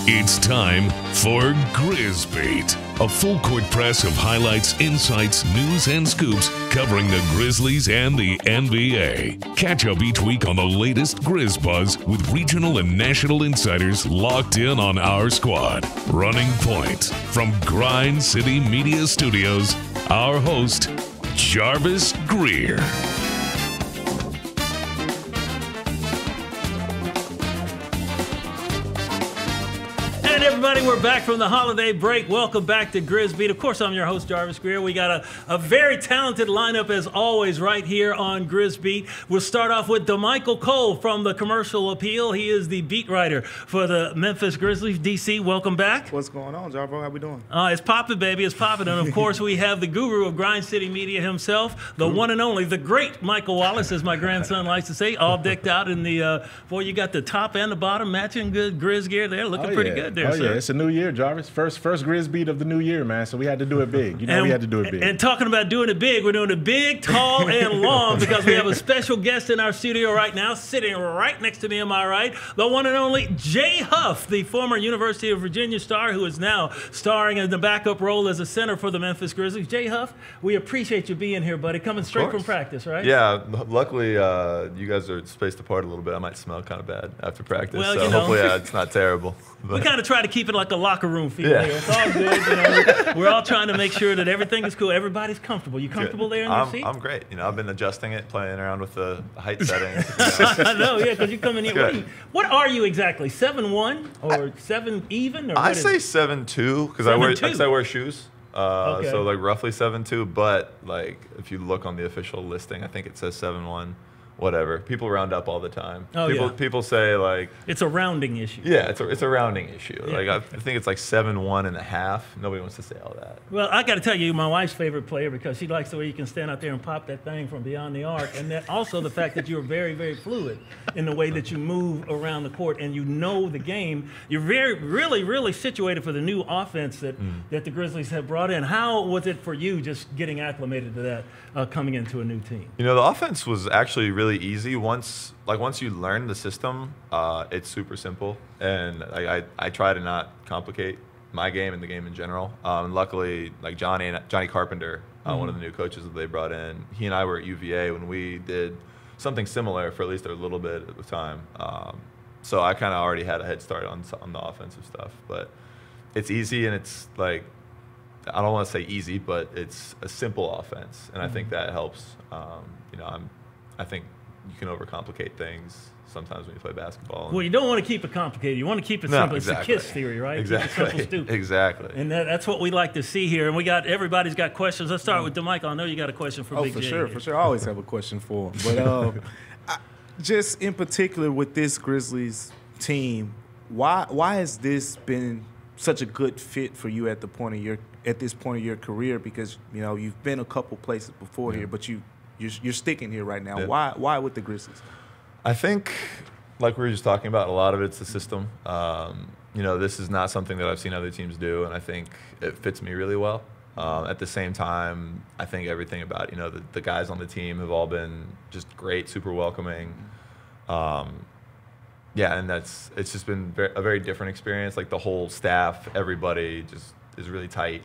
It's time for Grizz Beat, a full court press of highlights, insights, news, and scoops covering the Grizzlies and the NBA. Catch up each week on the latest Grizz buzz with regional and national insiders locked in on our squad. Running point from Grind City Media Studios, our host, Jarvis Greer. Everybody, we're back from the holiday break. Welcome back to Grizz Beat. Of course, I'm your host, Jarvis Greer. We got a very talented lineup, as always, right here on Grizz Beat. We'll start off with DeMichael Cole from the Commercial Appeal. He is the beat writer for the Memphis Grizzlies. DC, welcome back. What's going on, Jarvis? How we doing? It's popping, baby. It's popping. And, of course, we have the guru of Grind City Media himself, the one and only, the great Michael Wallace, as my grandson likes to say, all decked out in the, boy, you got the top and the bottom matching good Grizz gear there. Looking pretty good there, sir. Yeah, it's a new year, Jarvis. First Grizz Beat of the new year, man. So we had to do it big. We had to do it big. And talking about doing it big, we're doing it big, tall, and long because we have a special guest in our studio right now, sitting right next to me, am I right? The one and only Jay Huff, the former University of Virginia star who is now starring in the backup role as a center for the Memphis Grizzlies. Jay Huff, we appreciate you being here, buddy. Coming straight from practice, right? Yeah, luckily you guys are spaced apart a little bit. I might smell kind of bad after practice, well, so hopefully it's not terrible. But we kind of try to keep it like a locker room feel here. It's all good. We're all trying to make sure that everything is cool. Everybody's comfortable. You comfortable there in your seat? I'm great. I've been adjusting it, playing around with the height settings. I know, yeah, because you come in here. What are you exactly? 7'1" or 7 even? Or I say 7'2" because I wear shoes. Okay. So like roughly 7'2", but like if you look on the official listing, I think it says 7'1". Whatever. People round up all the time. People say like it's a rounding issue. Yeah, it's a rounding issue. Yeah. Like I think it's like 7'1½". Nobody wants to say all that. Well, I got to tell you, my wife's favorite player because she likes the way you can stand out there and pop that thing from beyond the arc, and then also the fact that you're very, very fluid in the way that you move around the court and you know the game. You're really situated for the new offense that the Grizzlies have brought in. How was it for you just getting acclimated to that coming into a new team? The offense was actually really easy once you learn the system. It's super simple, and I try to not complicate my game and the game in general. And luckily, like Johnny Carpenter, one of the new coaches that they brought in, he and I were at UVA when we did something similar for at least a little bit at the time. So I kind of already had a head start on the offensive stuff, but it's easy, and it's like, I don't want to say easy, but it's a simple offense, and I think that helps. I think you can overcomplicate things sometimes when you play basketball. Well, you don't want to keep it complicated. You want to keep it simple. Exactly. It's the KISS theory, right? Exactly. Keep it simple, stupid. Exactly. And that's what we like to see here. And everybody's got questions. Let's start with DeMichael. I know you got a question for Big J. For sure. I always have a question for him. But just in particular with this Grizzlies team, why has this been such a good fit for you at this point of your career? Because you've been a couple places before here, but you're sticking here right now. Yeah. Why with the Grizzlies? I think, like we were just talking about, a lot of it's the system. This is not something that I've seen other teams do, and I think it fits me really well. At the same time, I think everything about the guys on the team have all been just great, super welcoming. And it's just been a very different experience. Like the whole staff, everybody just is really tight.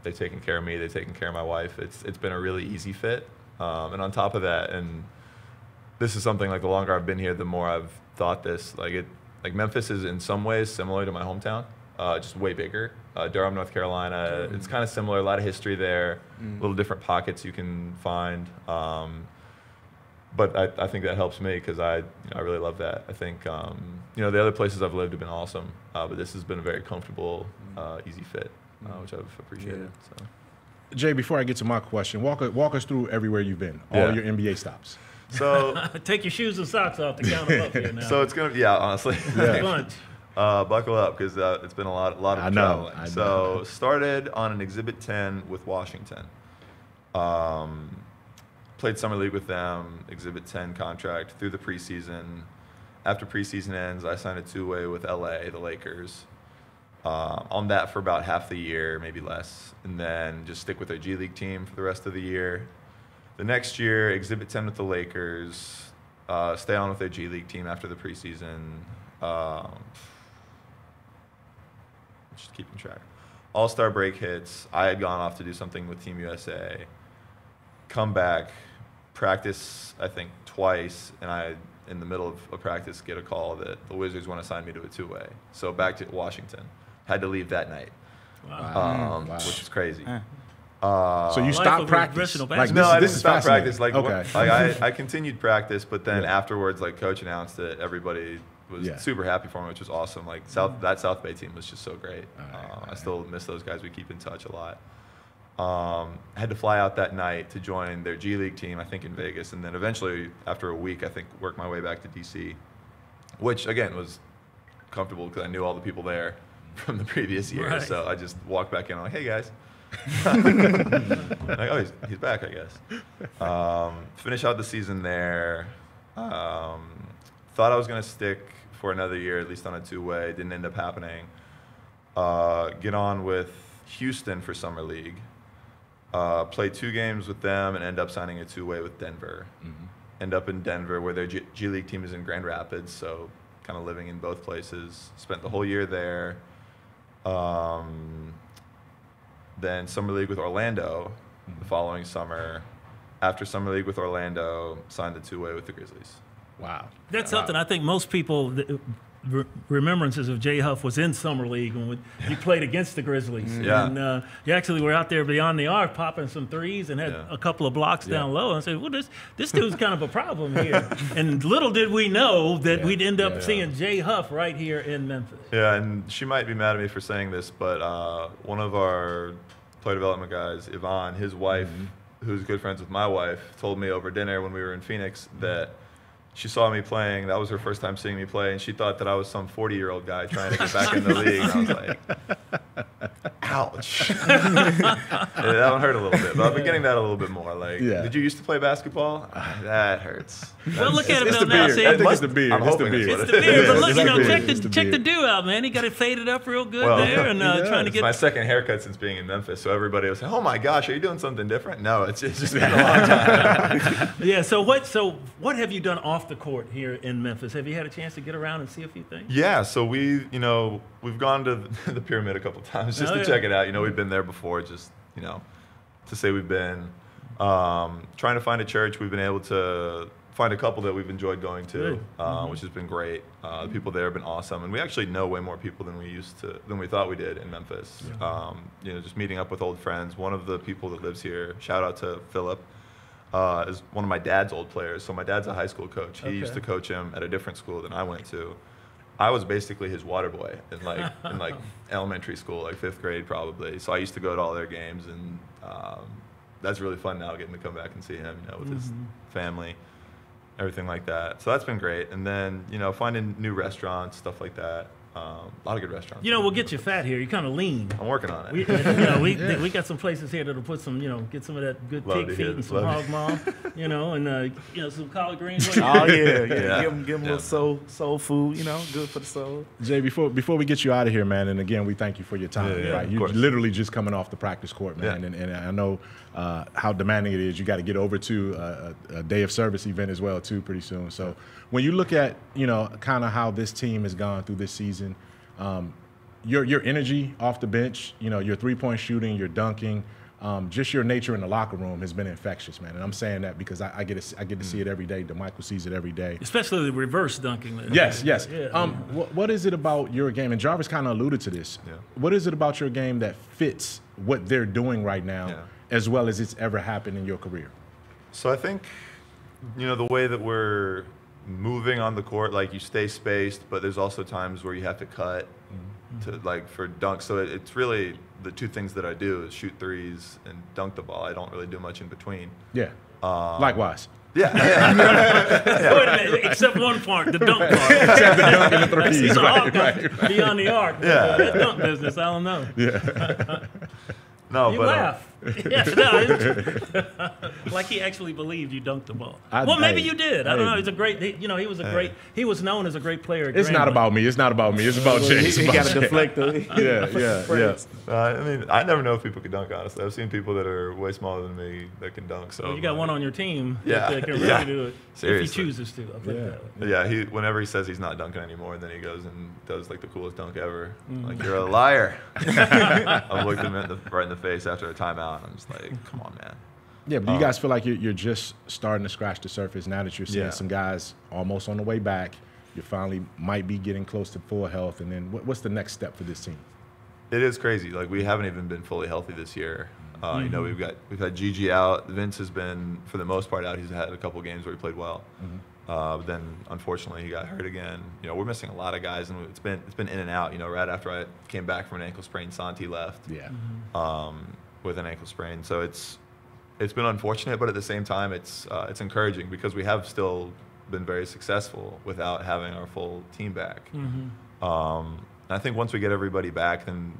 They've taken care of me. They've taken care of my wife. It's been a really easy fit. And on top of that, and this is something like the longer I've been here, the more I've thought this. Like Memphis is in some ways similar to my hometown, just way bigger. Durham, North Carolina. It's kind of similar. A lot of history there. Little different pockets you can find. But I think that helps me because I really love that. I think the other places I've lived have been awesome, but this has been a very comfortable, easy fit, which I've appreciated. So. Jay, before I get to my question, walk us through everywhere you've been, all your NBA stops. So take your shoes and socks off to count them up here now. So it's gonna, honestly, buckle up because it's been a lot of traveling. I know. So started on an Exhibit 10 with Washington. Played summer league with them, Exhibit 10 contract through the preseason. After preseason ends, I signed a two-way with LA, the Lakers. On that for about half the year, maybe less, and then just stick with their G League team for the rest of the year. The next year, Exhibit 10 with the Lakers, stay on with their G League team after the preseason. just keeping track. All-Star break hits. I had gone off to do something with Team USA. Come back, practice, I think, twice, and I, in the middle of practice, get a call that the Wizards want to sign me to a two-way. So back to Washington. Had to leave that night, which is crazy. So you stopped practice? No, I didn't stop practice. I continued practice, but then afterwards, Coach announced that everybody was super happy for me, which was awesome. That South Bay team was just so great. I still miss those guys. We keep in touch a lot. Had to fly out that night to join their G League team, I think in Vegas, and then eventually, after a week, I think worked my way back to DC, which again was comfortable because I knew all the people there from the previous year. Right. So I just walked back in. I'm like, hey guys. Oh, he's back, I guess. Finish out the season there. Thought I was gonna stick for another year, at least on a two-way. Didn't end up happening. Get on with Houston for Summer League. Play 2 games with them and end up signing a two-way with Denver. End up in Denver where their G League team is in Grand Rapids, so kind of living in both places. Spent the whole year there. Then Summer League with Orlando the following summer. After Summer League with Orlando, signed the two-way with the Grizzlies. Wow. That's something I think most people, remembrances of Jay Huff was in Summer League when you played against the Grizzlies. And you actually were out there beyond the arc popping some threes and had a couple of blocks down low. And I said, well, this dude's kind of a problem here. And little did we know that we'd end up seeing Jay Huff right here in Memphis. Yeah, and she might be mad at me for saying this, but one of our player development guys, Yvonne, his wife, who's good friends with my wife, told me over dinner when we were in Phoenix that she saw me playing. That was her first time seeing me play, and she thought that I was some 40-year-old guy trying to get back in the league. And I was like, ouch. That one hurt a little bit, but I've been getting that a little bit more. Did you used to play basketball? That hurts. Well, look at him now. I think it's the beard. I'm hoping it's the beard. But look, check the do out, man. He got it faded up real good there, and trying to get. It's my second haircut since being in Memphis, so everybody was saying, "Oh my gosh, are you doing something different?" No, it's just been a long time. Yeah. So what have you done off the court here in Memphis? Have you had a chance to get around and see a few things? Yeah. So we've gone to the pyramid a couple times just to check it out. We've been there before, just to say we've been. Trying to find a church. We've been able to find a couple that we've enjoyed going to, which has been great. The people there have been awesome, and we actually know way more people than we thought we did in Memphis. Just meeting up with old friends. One of the people that lives here, shout out to Philip, is one of my dad's old players. So my dad's a high school coach. He used to coach him at a different school than I went to. I was basically his water boy in elementary school, 5th grade probably. So I used to go to all their games, and that's really fun now, getting to come back and see him, with his family, everything like that. So that's been great. And then, finding new restaurants, stuff like that. A lot of good restaurants. We'll get you fat here. You're kind of lean. I'm working on it. We got some places here that'll put some, get some of that good pig feet and some hog maw, and some collard greens. Oh yeah. Give them a little soul food, good for the soul. Jay, before we get you out of here, man, and again, we thank you for your time. You're literally just coming off the practice court, man, and I know how demanding it is. You got to get over to a day of service event as well too pretty soon. So when you look at kind of how this team has gone through this season, your energy off the bench, your three-point shooting, your dunking, just your nature in the locker room has been infectious, man. And I'm saying that because I get to see it every day. DeMichael sees it every day. Especially the reverse dunking. Yes. What is it about your game? And Jarvis kind of alluded to this. Yeah. What is it about your game that fits what they're doing right now, as well as it's ever happened in your career? So I think, the way that we're moving on the court, you stay spaced, but there's also times where you have to cut to for dunks. So it's really the two things that I do is shoot threes and dunk the ball. I don't really do much in between. Yeah. Likewise. Yeah. Wait a minute, except one part, the dunk part. Except the dunk and the threes. He's beyond the arc. That dunk business, I don't know. No, you but laugh. Yeah, no, like he actually believed you dunked the ball. Well, maybe you did. I don't know. He's a great. He was a great. He was known as a great player. At It's not about me. It's not about me. It's about Jay. He got to deflect the. Yeah. I mean, I never know if people can dunk. Honestly, I've seen people that are way smaller than me that can dunk. So you got one on your team Yeah, that can really do it Seriously. if he chooses to. I'll put it that way. Yeah, whenever he says he's not dunking anymore, then he goes and does like the coolest dunk ever. Like, you're a liar. I've looked him right in the face after a timeout, and I'm just like, come on, man. Yeah, but you guys feel like you're just starting to scratch the surface now that you're seeing some guys almost on the way back. You finally might be getting close to full health, and then what's the next step for this team? It is crazy. Like, we haven't even been fully healthy this year. You know, we've had Gigi out. Vince has been, for the most part, out. He's had a couple games where he played well. But then, unfortunately, he got hurt again. You know, we're missing a lot of guys, and it's been in and out. You know, right after I came back from an ankle sprain, Santi left. With an ankle sprain. So it's been unfortunate, but at the same time, it's encouraging because we have still been very successful without having our full team back. I think once we get everybody back, then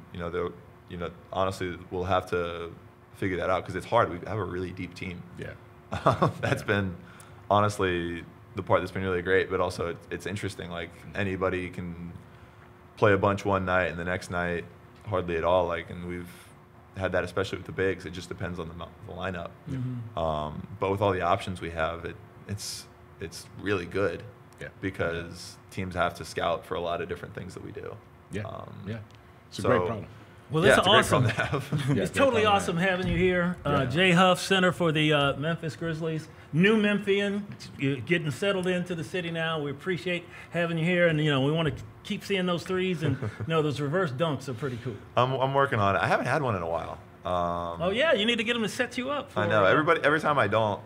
honestly, we'll have to figure that out because it's hard. We have a really deep team. That's been honestly the part that's been really great, but also it's interesting. Like, anybody can play a bunch one night and the next night hardly at all. Like, and we've had that especially with the bigs. It just depends on the lineup. But with all the options we have, it's really good because teams have to scout for a lot of different things that we do. It's a great problem. Well, that's it's awesome. A great problem to have. It's totally awesome having you here. Jay Huff, center for the Memphis Grizzlies. New Memphian, you're getting settled into the city now. We appreciate having you here, and we want to keep seeing those threes, and those reverse dunks are pretty cool. I'm working on it. I haven't had one in a while. Oh yeah, you need to get them to set you up. I know. Every time I don't,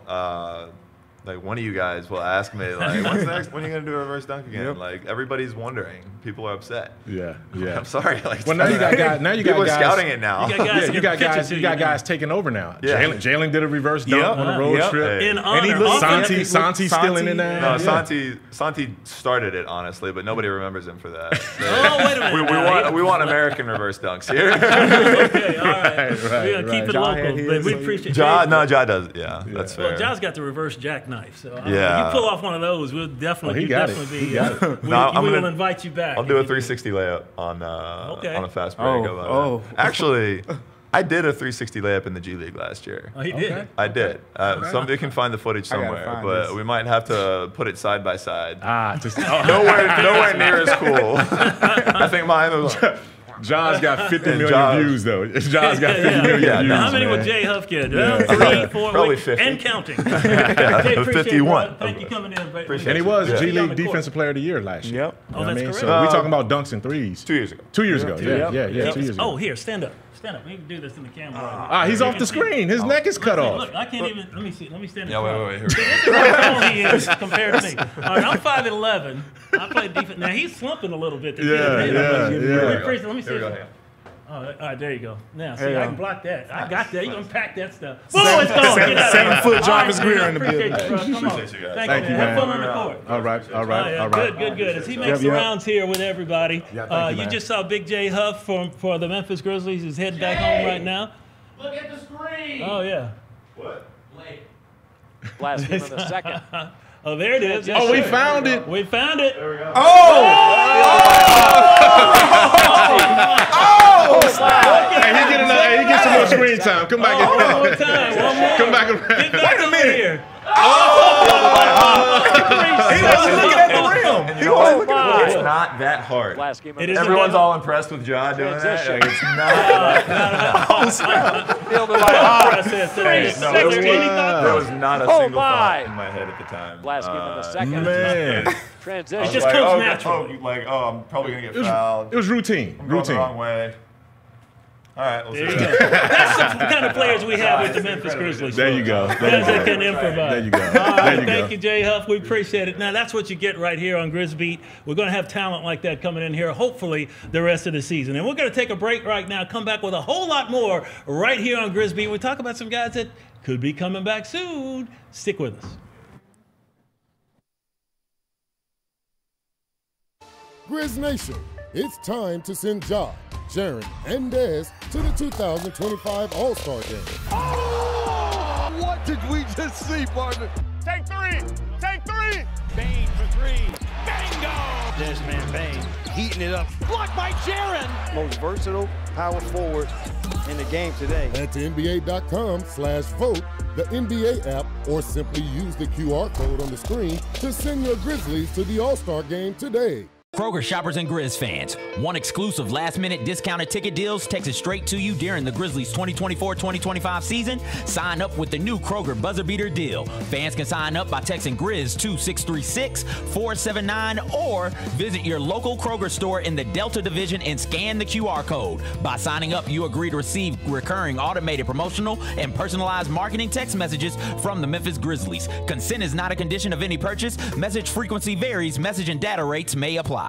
like, one of you guys will ask me, like, when are you gonna do a reverse dunk again? Like, everybody's wondering. People are upset. I'm sorry. Like, well, now you got guys. People are scouting it now. You got guys taking over now. Jalen did a reverse dunk on a road trip. In honor. Santi's still in there. No, Santi started it, honestly, but nobody remembers him for that. Wait a minute. We want American reverse dunks here. Okay, all right. We're gonna keep it local, but we appreciate. Ja does. Yeah, that's fair. Well, Ja's got the reverse jackknife. So you pull off one of those, we'll definitely be. We will invite you back. I'll do a 360 layup on a fast break. Actually, I did a 360 layup in the G League last year. Oh, you did? I did. Somebody can find the footage somewhere, but we might have to put it side by side. Nowhere near as cool. I think mine was. John's got 50 million views, though. John's got 50 million views. How many would Jay Huff get? 3, 4, probably 50. And counting. Jay, 51. Thank you for coming in. And he was G League Defensive Player of the Year last year. Oh, that's correct. So we're talking about dunks and threes. 2 years ago. 2 years ago. Yeah, 2 years ago. Oh, here, stand up. Stand up. We can do this in the camera. He's off the screen. His neck is cut off. Look, I can't even. Let me see. Let me stand up. Wait. This is how tall he is compared to me. All right, I'm 5'11". I play defense. Now he's slumping a little bit. Yeah. Let me see. All right, there you go. Now, see, I can block that. I got that. You can pack that stuff. Oh, it's gone. 7-foot Jarvis Greer in the building. Come on. Thank you, man. Have fun on the court. All right. Good. As he makes the rounds here with everybody, you just saw Big J Huff for the Memphis Grizzlies. He's heading back home right now. Look at the screen. Oh, yeah. What? Late. Last game of the second. Oh, there it is. Yes, we found it. We found it. There we go. He gets some more screen time. Come back. One more time. Come back around. Get back over here. He wasn't looking at the rim. He wasn't looking at the rim. It's not that hard. Last game of It the is Everyone's all impressed with Ja doing that. Like, it's not. Fielded by Process today. No, there was not a single thought in my head at the time. Last game of the second. Man. Transition. It just comes natural. I'm probably going to get fouled. It was routine. I'm going the wrong way. All right, we'll There see. you go. That's the kind of players we have with the Memphis Grizzlies. There you go. Guys that can improvise. There you go. All right, There you thank go. you, Jay Huff. We appreciate it. Now, that's what you get right here on Grizz Beat. We're going to have talent like that coming in here, hopefully, the rest of the season. And we're going to take a break right now, come back with a whole lot more right here on Grizz Beat. We talk about some guys that could be coming back soon. Stick with us. Grizz Nation, it's time to send Ja Sharon, and Dez to the 2025 All-Star Game. Oh! What did we just see, partner? Take three! Take three! Bain for three. Bingo! This man Bain Heating it up. blocked by Jaron. Most versatile power forward in the game today. Head to NBA.com/vote, the NBA app, or simply use the QR code on the screen to send your Grizzlies to the All-Star Game today. Kroger shoppers and Grizz fans, one exclusive last-minute discounted ticket deals texted straight to you during the Grizzlies 2024-2025 season. Sign up with the new Kroger Buzzer Beater deal. Fans can sign up by texting Grizz to 636-479 or visit your local Kroger store in the Delta Division and scan the QR code. By signing up, you agree to receive recurring automated promotional and personalized marketing text messages from the Memphis Grizzlies. Consent is not a condition of any purchase. Message frequency varies. Message and data rates may apply.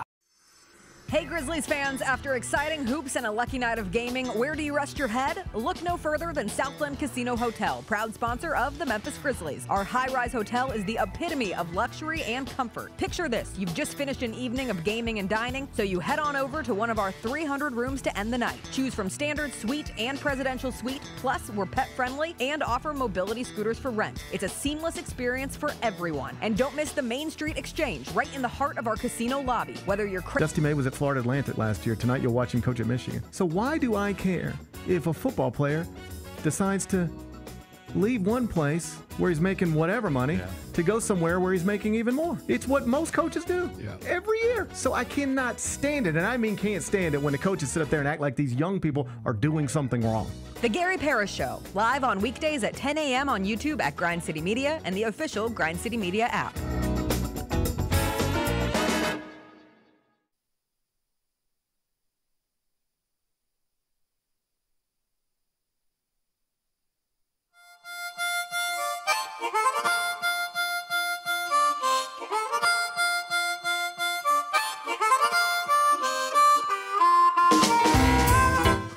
Hey Grizzlies fans, after exciting hoops and a lucky night of gaming, where do you rest your head? Look no further than Southland Casino Hotel, proud sponsor of the Memphis Grizzlies. Our high-rise hotel is the epitome of luxury and comfort. Picture this, you've just finished an evening of gaming and dining, so you head on over to one of our 300 rooms to end the night. Choose from standard, suite, and presidential suite, plus we're pet-friendly and offer mobility scooters for rent. It's a seamless experience for everyone. And don't miss the Main Street Exchange, right in the heart of our casino lobby. Whether you're Dusty May was at Florida Atlantic last year. Tonight you'll watch him coach at Michigan. So why do I care if a football player decides to leave one place where he's making whatever money to go somewhere where he's making even more? It's what most coaches do every year. So I cannot stand it, and I mean can't stand it when the coaches sit up there and act like these young people are doing something wrong. The Gary Parrish Show, live on weekdays at 10 a.m. on YouTube at Grind City Media and the official Grind City Media app.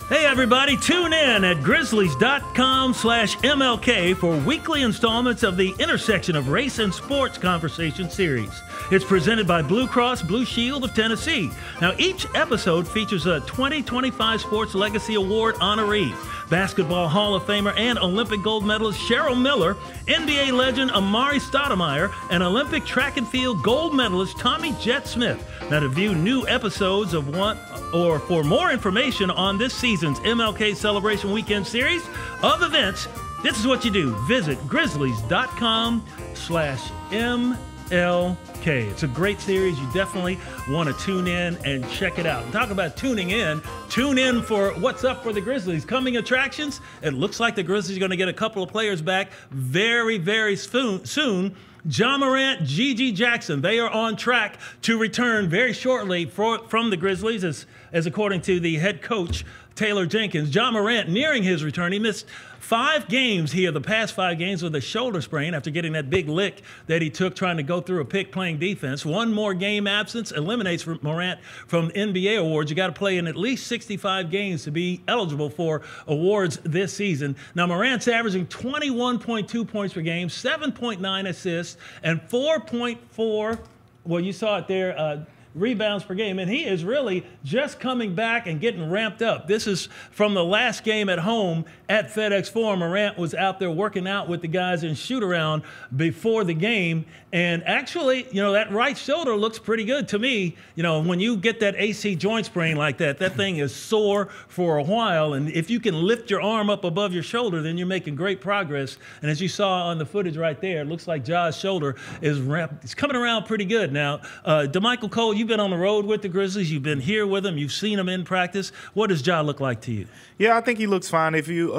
Hey everybody, tune in at grizzlies.com/MLK for weekly installments of the Intersection of Race and Sports Conversation series. It's presented by Blue Cross Blue Shield of Tennessee. Now each episode features a 2025 Sports Legacy Award honoree, Basketball Hall of Famer and Olympic gold medalist Cheryl Miller, NBA legend Amari Stoudemire, and Olympic track and field gold medalist Tommy Jet Smith. Now to view new episodes of one or for more information on this season's MLK Celebration Weekend series of events, this is what you do. Visit grizzlies.com/MLK. It's a great series. You definitely want to tune in and check it out. And talk about tuning in. Tune in for what's up for the Grizzlies. Coming attractions. It looks like the Grizzlies are going to get a couple of players back very, very soon. Ja Morant, Gigi Jackson, they are on track to return very shortly from the Grizzlies, as according to the head coach, Taylor Jenkins. Ja Morant nearing his return. He missed 5 games here, the past 5 games, with a shoulder sprain after getting that big lick that he took trying to go through a pick playing defense. One more game absence eliminates Morant from NBA awards. You got to play in at least 65 games to be eligible for awards this season. Now, Morant's averaging 21.2 points per game, 7.9 assists, and 4.4, well, you saw it there, rebounds per game, and he is really just coming back and getting ramped up. This is from the last game at home at FedEx Forum. Morant was out there working out with the guys in shoot-around before the game, and actually, you know, that right shoulder looks pretty good to me. You know, when you get that AC joint sprain like that, that thing is sore for a while, and if you can lift your arm up above your shoulder, then you're making great progress. And as you saw on the footage right there, it looks like Ja's shoulder is it's coming around pretty good. Now, DeMichael Cole, you've been on the road with the Grizzlies. You've been here with them. You've seen them in practice. What does Ja look like to you? Yeah, I think he looks fine. If you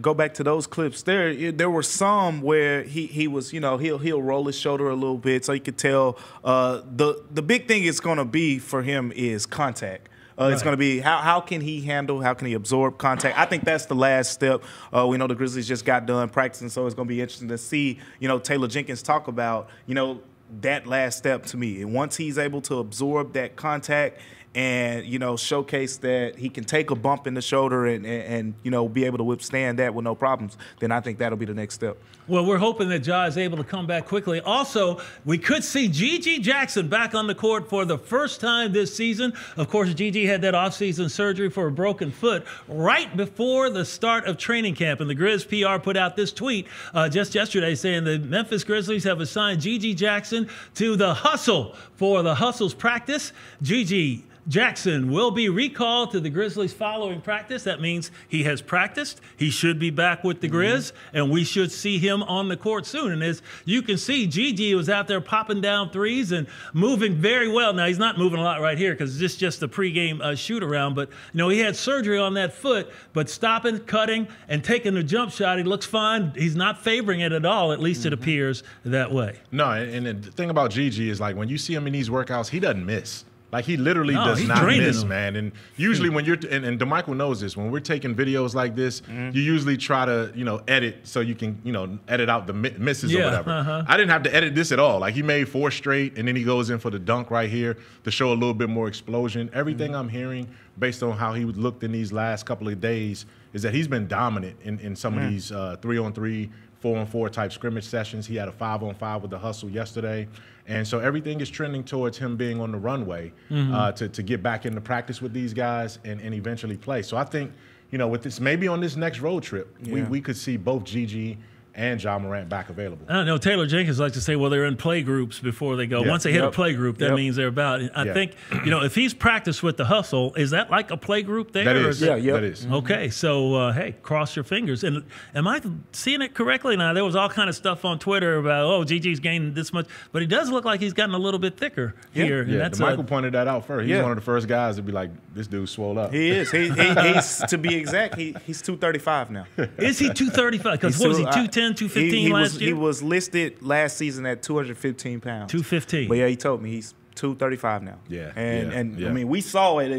go back to those clips, there were some where he was, you know, he'll roll his shoulder a little bit, so you could tell. The big thing is going to be for him is contact. It's going to be how can he handle, how can he absorb contact. I think that's the last step. We know the Grizzlies just got done practicing, so it's going to be interesting to see, you know, Taylor Jenkins talk about, you know, that last step to me. And once he's able to absorb that contact and, you know, showcase that he can take a bump in the shoulder and you know, be able to withstand that with no problems, then I think that'll be the next step. Well, we're hoping that Ja is able to come back quickly. Also, we could see Gigi Jackson back on the court for the first time this season. Of course, Gigi had that offseason surgery for a broken foot right before the start of training camp. And the Grizz PR put out this tweet just yesterday saying the Memphis Grizzlies have assigned Gigi Jackson to the Hustle for the Hustle's practice. Gigi Jackson will be recalled to the Grizzlies following practice. That means he has practiced. He should be back with the Grizz, and we should see him on the court soon. And as you can see, Gigi was out there popping down threes and moving very well. Now, he's not moving a lot right here because this is just a pregame shoot-around. But, you know, he had surgery on that foot, but stopping, cutting, and taking the jump shot, he looks fine. He's not favoring it at all. At least it appears that way. No, and the thing about Gigi is, like, when you see him in these workouts, he doesn't miss. Like, he literally does not miss, man. And usually when you're and DeMichael knows this, when we're taking videos like this, you usually try to, you know, edit so you can, you know, edit out the misses or whatever. I didn't have to edit this at all. Like, he made 4 straight, and then he goes in for the dunk right here to show a little bit more explosion. Everything I'm hearing, based on how he looked in these last couple of days, is that he's been dominant in some of these 3-on-3, 4-on-4 type scrimmage sessions. He had a 5-on-5 with the Hustle yesterday. And so everything is trending towards him being on the runway to get back into practice with these guys and eventually play. So I think, you know, with this, maybe on this next road trip, we could see both Gigi and Ja Morant back available. I don't know. Taylor Jenkins likes to say, well, they're in play groups before they go. Once they hit a play group, that means they're about. I think, you know, if he's practiced with the Hustle, is that like a play group there? That is. That is. Okay, so, hey, cross your fingers. And am I seeing it correctly now? There was all kind of stuff on Twitter about, oh, Gigi's gained this much. But he does look like he's gotten a little bit thicker here. Yeah, Michael pointed that out first. He's one of the first guys to be like, this dude's swole up. He is. He's, to be exact, he's 235 now. Is he 235? Because what was he, 210, 215 last year? He was listed last season at 215 pounds. 215. But yeah, he told me he's 235 now. Yeah. And I mean, we saw it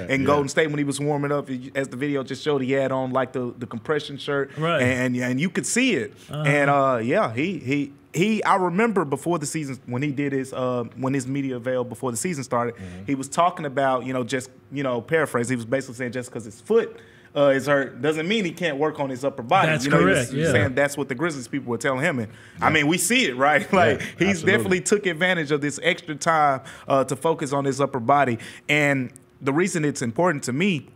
in Golden State when he was warming up. As the video just showed, he had on like the compression shirt. Right. And you could see it. And yeah, he I remember before the season when he did his when his media avail before the season started, he was talking about, you know, just, you know, paraphrase, he was basically saying just because his foot is hurt doesn't mean he can't work on his upper body. That's correct. He was saying that's what the Grizzlies people were telling him. And I mean, we see it, right? Like he's definitely took advantage of this extra time to focus on his upper body. And the reason it's important to me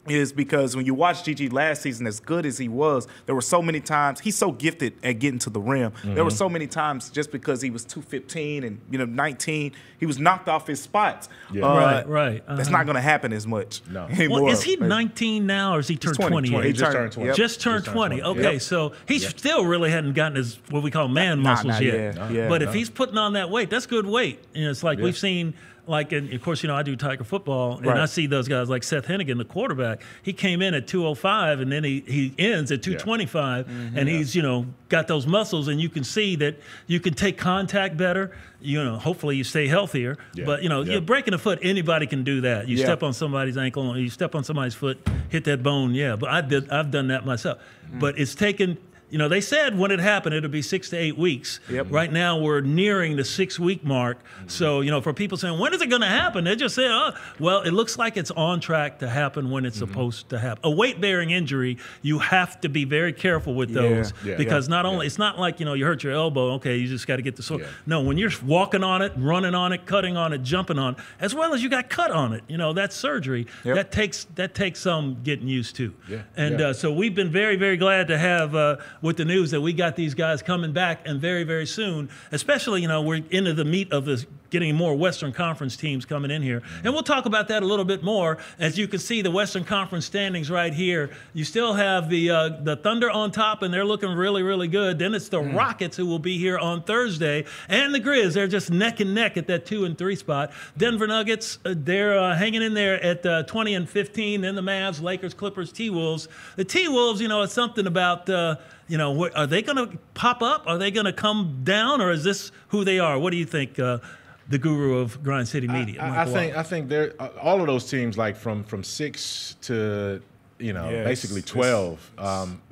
is because when you watch Gigi last season, as good as he was, there were so many times, he's so gifted at getting to the rim. There were so many times just because he was 215 and, you know, 19, he was knocked off his spots. Right. That's not going to happen as much anymore. Well, is he 19 now or is he turned 20? He just turned 20. Just turned 20. Okay, so he still really hadn't gotten his, what we call man muscles yet. But if he's putting on that weight, that's good weight. You know, it's like we've seen. Like, and of course, you know, I do Tiger football, and I see those guys like Seth Hennigan, the quarterback. He came in at 205, and then he ends at 225, and he's, you know, got those muscles, and you can see that you can take contact better. You know, hopefully you stay healthier. But, you know, you're breaking a foot, anybody can do that. You step on somebody's ankle, you step on somebody's foot, hit that bone, but I've done that myself. But it's taken... You know, they said when it happened, it would be 6 to 8 weeks. Right now, we're nearing the 6-week mark. So, you know, for people saying, when is it going to happen? They just say, oh, well, it looks like it's on track to happen when it's supposed to happen. A weight-bearing injury, you have to be very careful with those because not only, it's not like, you know, you hurt your elbow, okay, you just got to get the sore. No, when you're walking on it, running on it, cutting on it, jumping on it, as well as you got cut on it, you know, that's surgery. That takes some getting used to. And so we've been very, very glad to have with the news that we got these guys coming back and very, very soon, especially, you know, we're into the meat of this, getting more Western Conference teams coming in here. And we'll talk about that a little bit more. As you can see, the Western Conference standings right here, you still have the Thunder on top, and they're looking really, really good. Then it's the Rockets who will be here on Thursday, and the Grizz, they're just neck and neck at that 2 and 3 spot. Denver Nuggets, they're hanging in there at 20 and 15. Then the Mavs, Lakers, Clippers, T-Wolves. The T-Wolves, you know, it's something about you know, are they going to pop up? Are they going to come down? Or is this who they are? What do you think, the guru of Grind City Media? I think they're all of those teams, like from 6 to, you know, basically 12.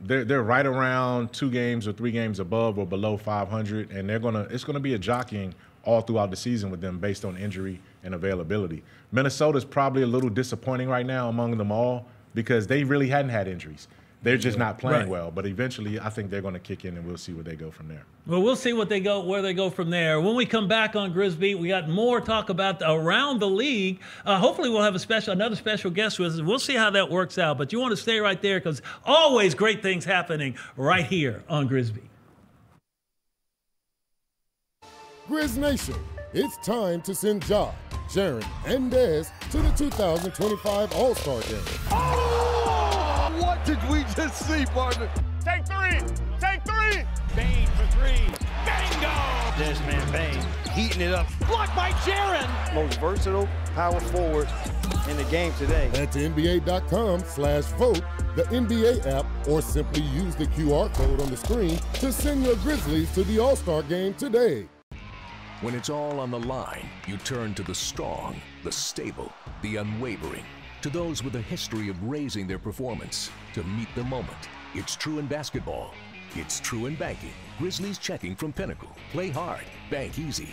They're right around 2 games or 3 games above or below 500, and it's gonna be a jockeying all throughout the season with them based on injury and availability. Minnesota's probably a little disappointing right now among them all because they really hadn't had injuries. They're just not playing well, but eventually I think they're going to kick in and we'll see where they go from there. Well, we'll see where they go from there. When we come back on Grizz Beat, we got more talk about around the league. Hopefully we'll have another special guest with us. We'll see how that works out, but you want to stay right there because always great things happening right here on Grizz Beat. Grizz Nation, it's time to send Ja, Jaren, and Dez to the 2025 All-Star Game. Oh, what did we just see, partner? Take three. Take three. Bane for three. Bingo! This man Bane. Heating it up. Blocked by Jaren. Most versatile power forward in the game today. Head to NBA.com/vote, the NBA app, or simply use the QR code on the screen to send your Grizzlies to the All-Star Game today. When it's all on the line, you turn to the strong, the stable, the unwavering. To those with a history of raising their performance, to meet the moment. It's true in basketball. It's true in banking. Grizzlies Checking from Pinnacle. Play hard, bank easy.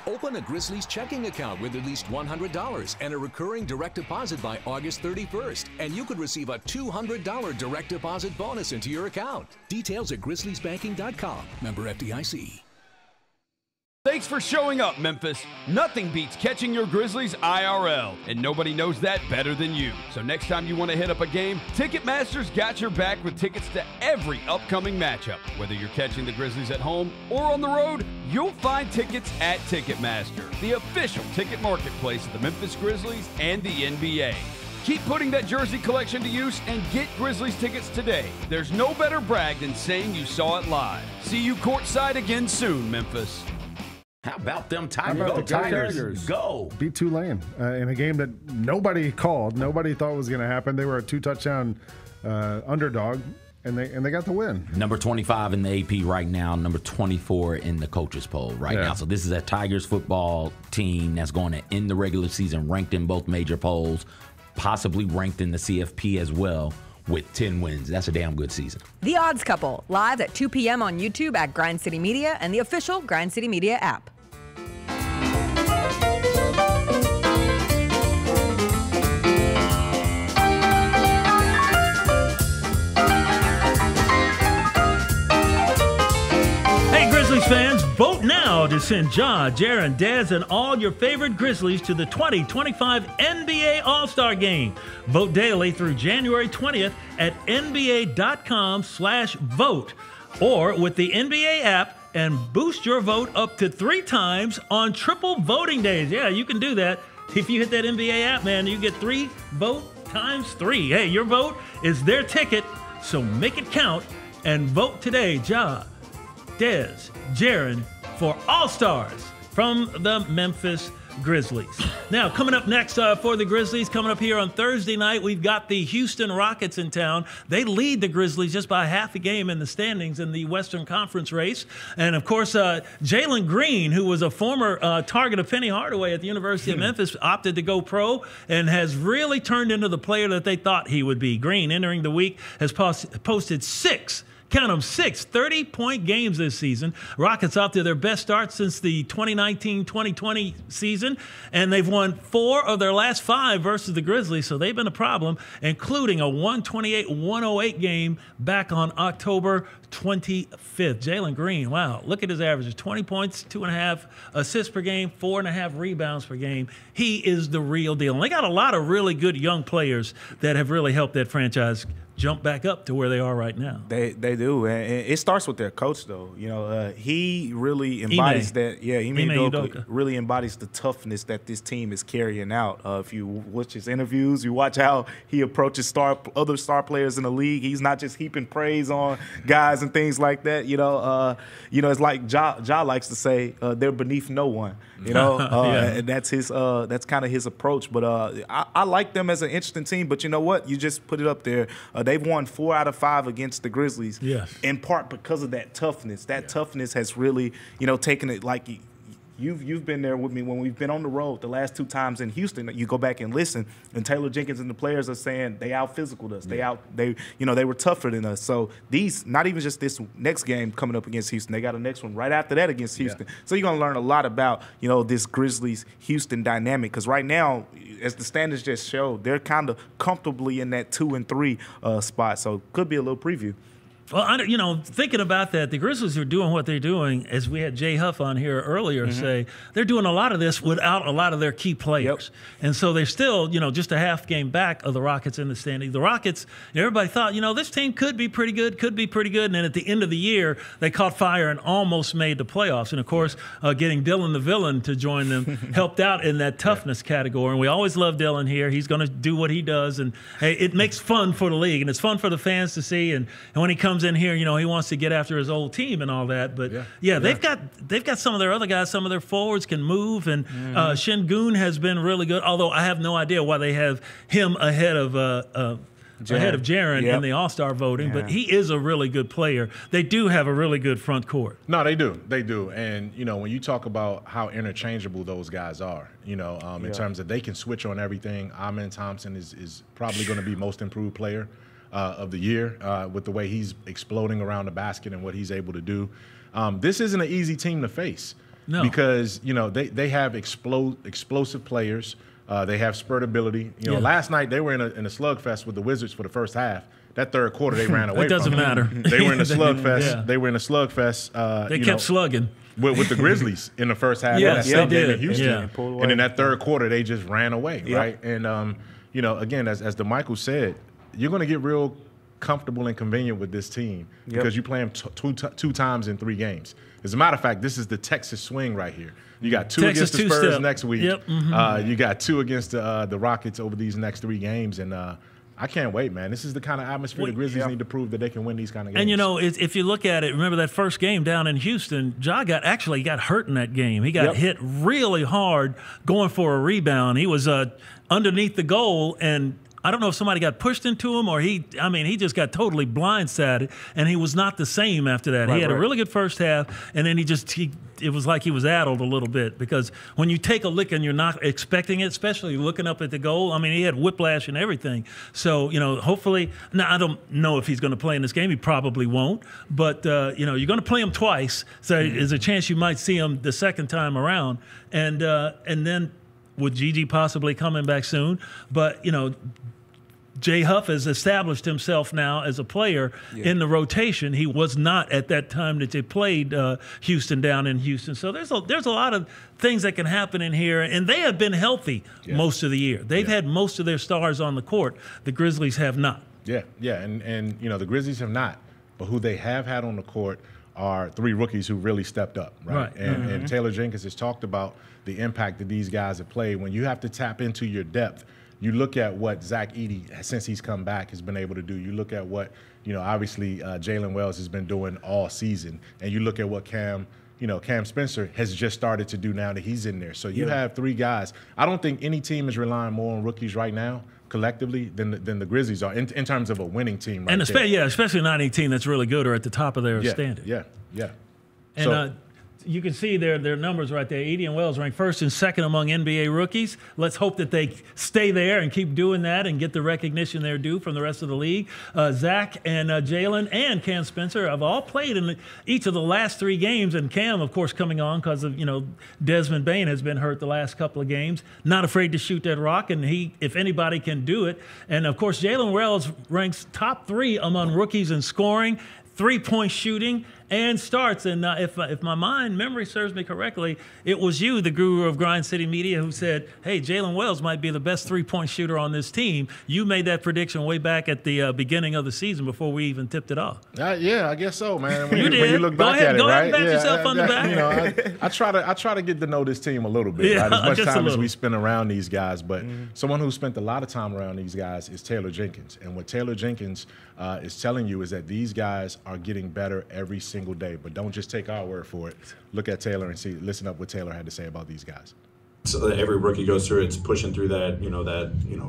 Open a Grizzlies checking account with at least $100 and a recurring direct deposit by August 31st. And you could receive a $200 direct deposit bonus into your account. Details at grizzliesbanking.com. Member FDIC. Thanks for showing up, Memphis. Nothing beats catching your Grizzlies IRL, and nobody knows that better than you. So next time you want to hit up a game, Ticketmaster's got your back with tickets to every upcoming matchup. Whether you're catching the Grizzlies at home or on the road, you'll find tickets at Ticketmaster, the official ticket marketplace of the Memphis Grizzlies and the NBA. Keep putting that jersey collection to use and get Grizzlies tickets today. There's no better brag than saying you saw it live. See you courtside again soon, Memphis. How about them Tigers? Go Tigers. Go. Beat Tulane in a game that nobody called. Nobody thought was going to happen. They were a 2-touchdown underdog, and they got the win. Number 25 in the AP right now, number 24 in the coaches poll right now. So this is a Tigers football team that's going to end the regular season ranked in both major polls, possibly ranked in the CFP as well, with 10 wins. That's a damn good season. The Odds Couple, live at 2 p.m. on YouTube at Grind City Media and the official Grind City Media app. Hey, Grizzlies fans, vote now to send Ja, Jaren, Dez, and all your favorite Grizzlies to the 2025 NBA All-Star Game. Vote daily through January 20th at nba.com/vote or with the NBA app, and boost your vote up to 3 times on triple voting days. Yeah, you can do that. If you hit that NBA app, man, you get 3 vote times 3. Hey, your vote is their ticket, so make it count and vote today. Ja, Dez, Jaren for All-Stars from the Memphis Grizzlies. Now, coming up next for the Grizzlies, coming up here on Thursday night, we've got the Houston Rockets in town. They lead the Grizzlies just by half a game in the standings in the Western Conference race. And, of course, Jalen Green, who was a former target of Penny Hardaway at the University of Memphis, opted to go pro and has really turned into the player that they thought he would be. Green, entering the week, has posted 6 30-point games this season. Rockets off to their best start since the 2019-2020 season, and they've won 4 of their last 5 versus the Grizzlies, so they've been a problem, including a 128-108 game back on October 25th. Jalen Green, wow, look at his averages. 20 points, 2.5 assists per game, 4.5 rebounds per game. He is the real deal. And they got a lot of really good young players that have really helped that franchise jump back up to where they are right now. They do, and it starts with their coach, though. You know, he really embodies that. Yeah, Ime Udoka really embodies the toughness that this team is carrying out. If you watch his interviews, you watch how he approaches other star players in the league. He's not just heaping praise on guys and things like that. You know, it's like Ja likes to say, they're beneath no one. You know, and that's his. That's kind of his approach. But I like them as an interesting team. But you know what? You just put it up there. They've won 4 out of 5 against the Grizzlies. Yes. In part because of that toughness. That toughness has really, taken it like you've been there with me when we've been on the road the last 2 times in Houston. You go back and listen, and Taylor Jenkins and the players are saying they out-physicaled us. They were tougher than us. So these, not even just this next game coming up against Houston, they got a next one right after that against Houston. Yeah. So you're going to learn a lot about, this Grizzlies-Houston dynamic, because right now, as the standings just show, they're kind of comfortably in that 2 and 3 spot. So could be a little preview. Well, thinking about that, the Grizzlies are doing what they're doing, as we had Jay Huff on here earlier say, they're doing a lot of this without a lot of their key players. Yep. And so they're still, just a half game back of the Rockets in the standing. The Rockets, everybody thought, this team could be pretty good. And then at the end of the year, they caught fire and almost made the playoffs. And, of course, getting Dylan the Villain to join them helped out in that toughness category. And we always love Dylan here. He's going to do what he does. And, hey, it makes fun for the league, and it's fun for the fans to see. And when he comes in here, he wants to get after his old team and all that. But they've got some of their other guys. Some of their forwards can move, and Şengün has been really good. Although I have no idea why they have him ahead of Jaren in the All-Star voting. But he is a really good player. They do have a really good front court. No, they do. They do. And when you talk about how interchangeable those guys are, in terms of they can switch on everything. Amen Thompson is probably going to be most improved player of the year with the way he's exploding around the basket and what he's able to do. This isn't an easy team to face because, they have explosive players. They have spurt ability. Last night they were in a slugfest with the Wizards for the first half. That third quarter they ran away. It doesn't matter. They were in a slugfest. Yeah. They were in a slugfest. They kept slugging. With the Grizzlies in the first half. Yes, they did. In Houston. Yeah. And in that third quarter they just ran away, right? And, again, as DeMichael said, you're going to get real comfortable and convenient with this team because you play them two times in 3 games. As a matter of fact, this is the Texas swing right here. You got 2 against the Spurs next week. Yep. You got 2 against the Rockets over these next 3 games. And I can't wait, man. This is the kind of atmosphere the Grizzlies need to prove that they can win these kind of games. And, if you look at it, remember that first game down in Houston, Ja actually got hurt in that game. He got hit really hard going for a rebound. He was underneath the goal, and I don't know if somebody got pushed into him or he just got totally blindsided, and he was not the same after that. He had a really good first half, and then it was like he was addled a little bit because when you take a lick and you're not expecting it, especially looking up at the goal, he had whiplash and everything. So, hopefully, now I don't know if he's going to play in this game. He probably won't, but, you're going to play him twice, so there's a chance you might see him the second time around. And then with Gigi possibly coming back soon, but, Jay Huff has established himself now as a player in the rotation. He was not at that time that they played Houston down in Houston. So there's a lot of things that can happen in here, and they have been healthy most of the year. They've had most of their stars on the court. The Grizzlies have not. Yeah, and the Grizzlies have not. But who they have had on the court are 3 rookies who really stepped up, right? And Taylor Jenkins has talked about the impact that these guys have played. When you have to tap into your depth, you look at what Zach Edey, since he's come back, has been able to do. You look at what, obviously Jalen Wells has been doing all season. And you look at what Cam Spencer has just started to do now that he's in there. So you have 3 guys. I don't think any team is relying more on rookies right now collectively than the Grizzlies are in terms of a winning team right there. Especially not any team that's really good or at the top of their standard. Yeah. And you can see their numbers right there. Edey and Wells ranked first and second among NBA rookies. Let's hope that they stay there and keep doing that and get the recognition they're due from the rest of the league. Zach and Jalen and Cam Spencer have all played in each of the last 3 games, and Cam, of course, coming on because of Desmond Bane has been hurt the last couple of games. Not afraid to shoot that rock, and he, if anybody, can do it. And of course, Jalen Wells ranks top 3 among rookies in scoring, 3-point shooting, and starts. And if my memory serves me correctly, it was you, the guru of Grind City Media, who said, hey, Jalen Wells might be the best 3-point shooter on this team. You made that prediction way back at the beginning of the season before we even tipped it off. Yeah, I guess so, man. When you you look back at it, go right? Go ahead and pat yourself on the back. I try to get to know this team a little bit, right? As much time as we spend around these guys. But someone who spent a lot of time around these guys is Taylor Jenkins. And what Taylor Jenkins is telling you is that these guys are getting better every single day. But don't just take our word for it. Look at Taylor and listen up what Taylor had to say about these guys. every rookie goes through. It's pushing through that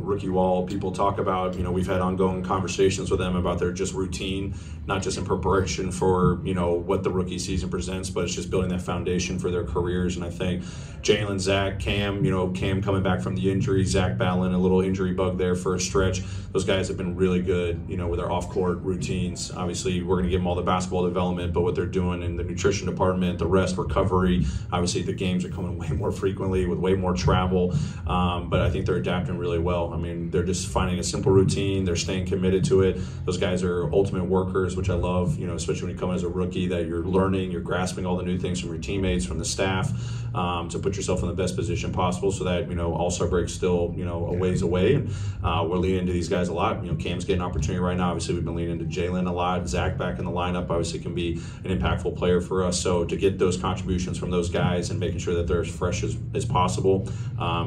rookie wall. People talk about, we've had ongoing conversations with them about their just routine, not just in preparation for, what the rookie season presents, but it's just building that foundation for their careers. And I think Jalen, Zach, Cam, Cam coming back from the injury, Zach battling a little injury bug there for a stretch. Those guys have been really good, with their off-court routines. Obviously, we're going to give them all the basketball development, but what they're doing in the nutrition department, the rest, recovery, obviously the games are coming way more frequently with way more travel. But I think they're adapting really well. I mean, they're just finding a simple routine. They're staying committed to it. Those guys are ultimate workers, which I love, especially when you come as a rookie, that you're learning, you're grasping all the new things from your teammates, from the staff, to put yourself in the best position possible so that, All-Star break's still, a ways away. And we're leaning into these guys a lot. Cam's getting an opportunity right now. Obviously, we've been leaning into Jalen a lot. Zach back in the lineup obviously can be an impactful player for us. So to get those contributions from those guys and making sure that they're as fresh as possible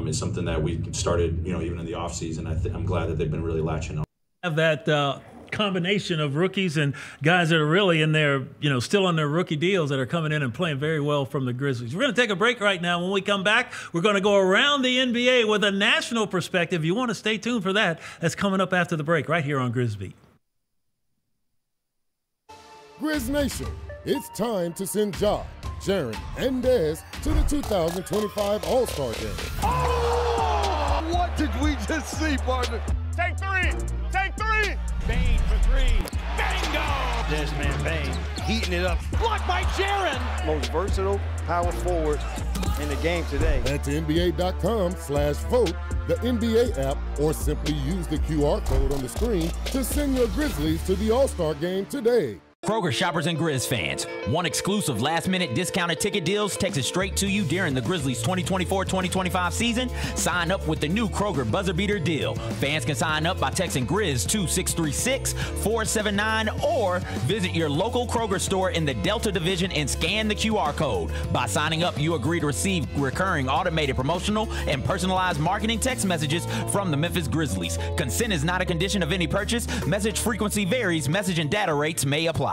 is something that we started, even in the offseason. I'm glad that they've been really latching on. Have that combination of rookies and guys that are really in their, still on their rookie deals that are coming in and playing very well from the Grizzlies. We're going to take a break right now. When we come back, we're going to go around the NBA with a national perspective. You want to stay tuned for that. That's coming up after the break right here on Grizz Beat. Grizz Nation, it's time to send Ja, Jaren, and Dez to the 2025 All-Star Game. Oh! What did we just see, partner? Take three! Take three! Bane for three. Bingo! This man Bane heating it up. Blocked by Jaren. Most versatile power forward in the game today. Head to NBA.com/vote, the NBA app, or simply use the QR code on the screen to send your Grizzlies to the All-Star Game today. Kroger shoppers and Grizz fans, want exclusive last-minute discounted ticket deals texted straight to you during the Grizzlies 2024-2025 season? Sign up with the new Kroger Buzzer Beater deal. Fans can sign up by texting Grizz to 636-479 or visit your local Kroger store in the Delta Division and scan the QR code. By signing up, you agree to receive recurring automated promotional and personalized marketing text messages from the Memphis Grizzlies. Consent is not a condition of any purchase. Message frequency varies. Message and data rates may apply.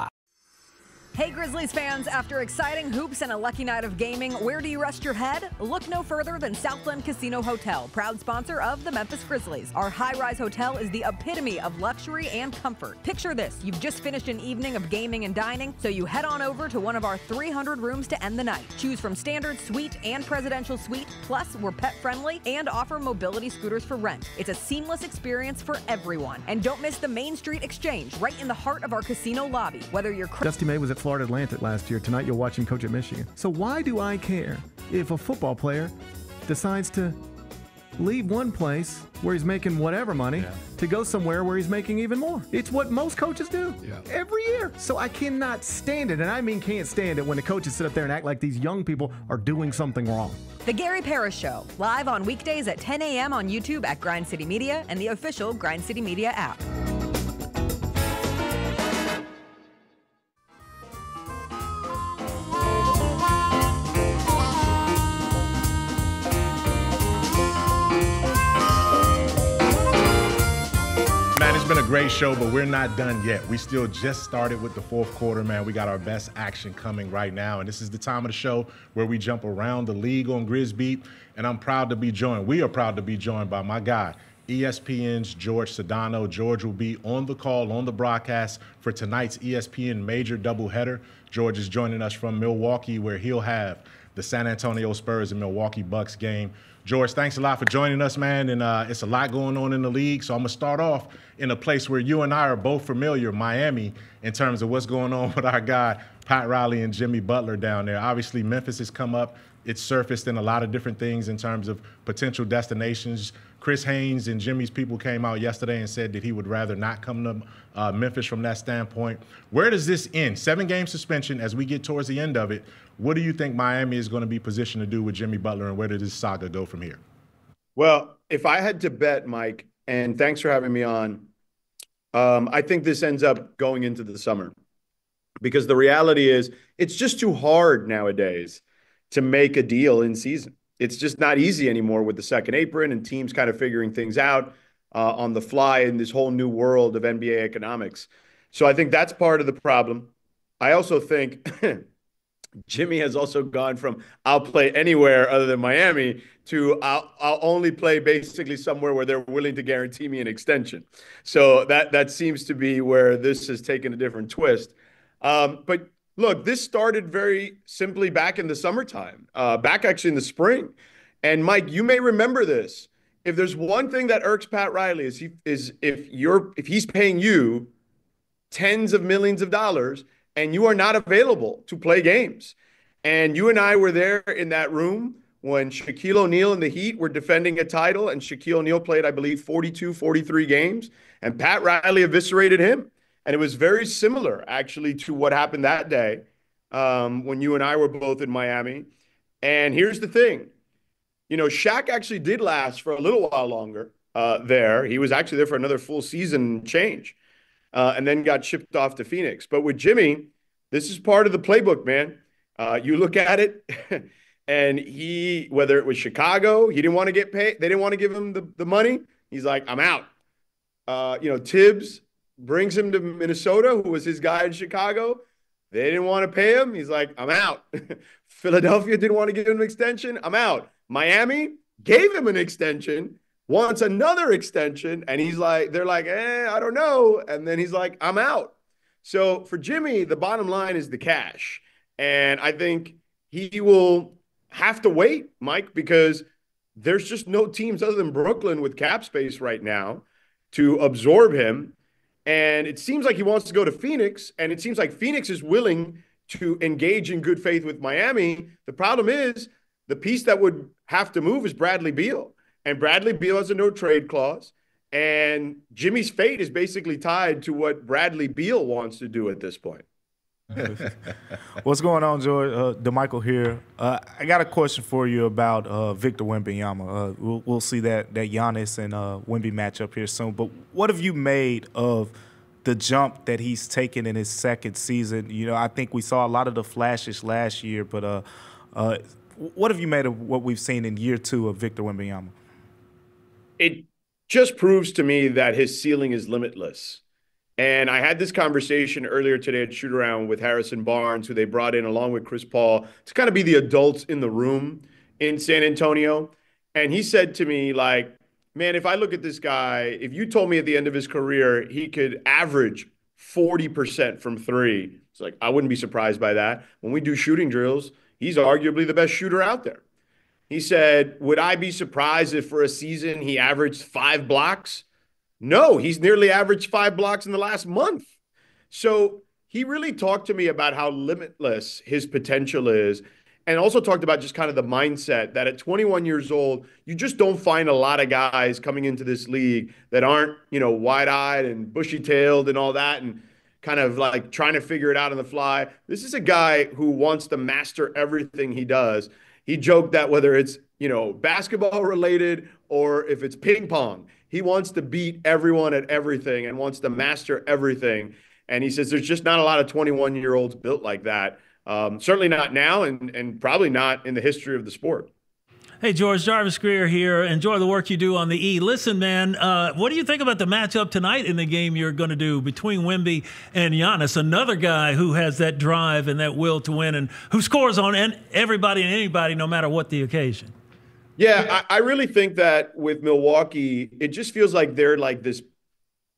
Hey Grizzlies fans, after exciting hoops and a lucky night of gaming, where do you rest your head? Look no further than Southland Casino Hotel, proud sponsor of the Memphis Grizzlies. Our high-rise hotel is the epitome of luxury and comfort. Picture this, you've just finished an evening of gaming and dining, so you head on over to one of our 300 rooms to end the night. Choose from standard suite and presidential suite, plus we're pet-friendly and offer mobility scooters for rent. It's a seamless experience for everyone. And don't miss the Main Street Exchange, right in the heart of our casino lobby. Whether you're Dusty May was at Florida Atlantic last year. Tonight you'll watch him coach at Michigan. So why do I care if a football player decides to leave one place where he's making whatever money to go somewhere where he's making even more? It's what most coaches do every year. So I cannot stand it, and I mean can't stand it when the coaches sit up there and act like these young people are doing something wrong. The Gary Parrish Show, live on weekdays at 10 a.m. on YouTube at Grind City Media and the official Grind City Media app. Been a great show, but we're not done yet. We still just started with the fourth quarter, man. We got our best action coming right now, and this is the time of the show where we jump around the league on Grizz Beat, and we are proud to be joined by my guy, ESPN's Jorge Sedano. George will be on the call, on the broadcast for tonight's ESPN major doubleheader. George is joining us from Milwaukee, where he'll have the San Antonio Spurs and Milwaukee Bucks game. George, thanks a lot for joining us, man, and it's a lot going on in the league, so I'm going to start off in a place where you and I are both familiar, Miami, in terms of what's going on with our guy, Pat Riley and Jimmy Butler down there. Obviously, Memphis has come up. It's surfaced in a lot of different things in terms of potential destinations. Chris Haynes and Jimmy's people came out yesterday and said that he would rather not come to Memphis from that standpoint. Where does this end? 7-game suspension as we get towards the end of it. What do you think Miami is going to be positioned to do with Jimmy Butler, and where does this saga go from here? Well, if I had to bet, Mike, and thanks for having me on, I think this ends up going into the summer, because the reality is it's just too hard nowadays to make a deal in season. It's just not easy anymore with the second apron and teams kind of figuring things out on the fly in this whole new world of NBA economics. So I think that's part of the problem. I also think Jimmy has also gone from I'll play anywhere other than Miami to I'll only play basically somewhere where they're willing to guarantee me an extension. So that seems to be where this has taken a different twist. But look, this started very simply back in the summertime, back actually in the spring. And Mike, you may remember this. If there's one thing that irks Pat Riley is if he's paying you tens of millions of dollars and you are not available to play games. And you and I were there in that room when Shaquille O'Neal and the Heat were defending a title, and Shaquille O'Neal played, I believe, 42, 43 games, and Pat Riley eviscerated him. And it was very similar, actually, to what happened that day when you and I were both in Miami. And here's the thing. You know, Shaq actually did last for a little while longer there. He was actually there for another full season change. And then got shipped off to Phoenix. But with Jimmy, this is part of the playbook, man. You look at it, and whether it was Chicago, he didn't want to get paid. They didn't want to give him the money. He's like, I'm out. Tibbs brings him to Minnesota, who was his guy in Chicago. They didn't want to pay him. He's like, I'm out. Philadelphia didn't want to give him an extension. I'm out. Miami gave him an extension. Wants another extension, and they're like, I don't know. And then he's like, I'm out. So for Jimmy, the bottom line is the cash. And I think he will have to wait, Mike, because there's just no teams other than Brooklyn with cap space right now to absorb him. And it seems like he wants to go to Phoenix, and it seems like Phoenix is willing to engage in good faith with Miami. The problem is the piece that would have to move is Bradley Beal. And Bradley Beal has a no-trade clause. And Jimmy's fate is basically tied to what Bradley Beal wants to do at this point. What's going on, George? DeMichael here. I got a question for you about Victor Wembanyama. We'll see that Giannis and Wemby matchup here soon. But what have you made of the jump that he's taken in his second season? You know, I think we saw a lot of the flashes last year. But what have you made of what we've seen in year two of Victor Wembanyama? It just proves to me that his ceiling is limitless. And I had this conversation earlier today at Shoot Around with Harrison Barnes, who they brought in along with Chris Paul to kind of be the adults in the room in San Antonio. And he said to me, like, man, if I look at this guy, if you told me at the end of his career he could average 40% from three, it's like, I wouldn't be surprised by that. When we do shooting drills, he's arguably the best shooter out there. He said, would I be surprised if for a season he averaged 5 blocks? No, he's nearly averaged 5 blocks in the last month. So he really talked to me about how limitless his potential is, and also talked about just kind of the mindset that at 21 years old, you just don't find a lot of guys coming into this league that aren't, wide-eyed and bushy-tailed and all that and kind of like trying to figure it out on the fly. This is a guy who wants to master everything he does. He joked that whether it's, basketball related or if it's ping pong, he wants to beat everyone at everything and wants to master everything. And he says there's just not a lot of 21-year-olds built like that. Certainly not now and probably not in the history of the sport. Hey, George, Jarvis Greer here. Enjoy the work you do on the E. Listen, man, what do you think about the matchup tonight in the game you're going to do between Wemby and Giannis, another guy who has that drive and that will to win and who scores on everybody and anybody no matter what the occasion? Yeah, I really think that with Milwaukee, it just feels like they're like this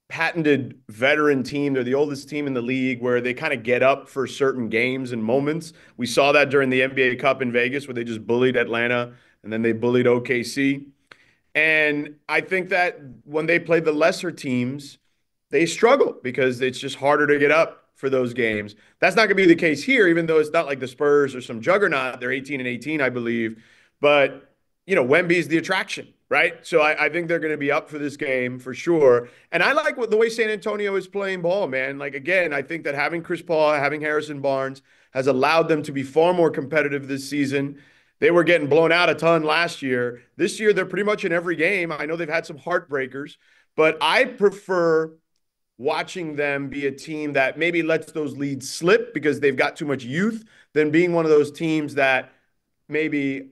patented veteran team. They're the oldest team in the league where they kind of get up for certain games and moments. We saw that during the NBA Cup in Vegas where they just bullied Atlanta and then they bullied OKC. And I think that when they play the lesser teams, they struggle because it's just harder to get up for those games. That's not going to be the case here, even though it's not like the Spurs or some juggernaut. They're 18-18, I believe. But, Wemby's the attraction, right? So I think they're going to be up for this game for sure. And I like the way San Antonio is playing ball, man. Like, again, I think that having Chris Paul, having Harrison Barnes has allowed them to be far more competitive this season. They were getting blown out a ton last year. This year, they're pretty much in every game. I know they've had some heartbreakers, but I prefer watching them be a team that maybe lets those leads slip because they've got too much youth than being one of those teams that maybe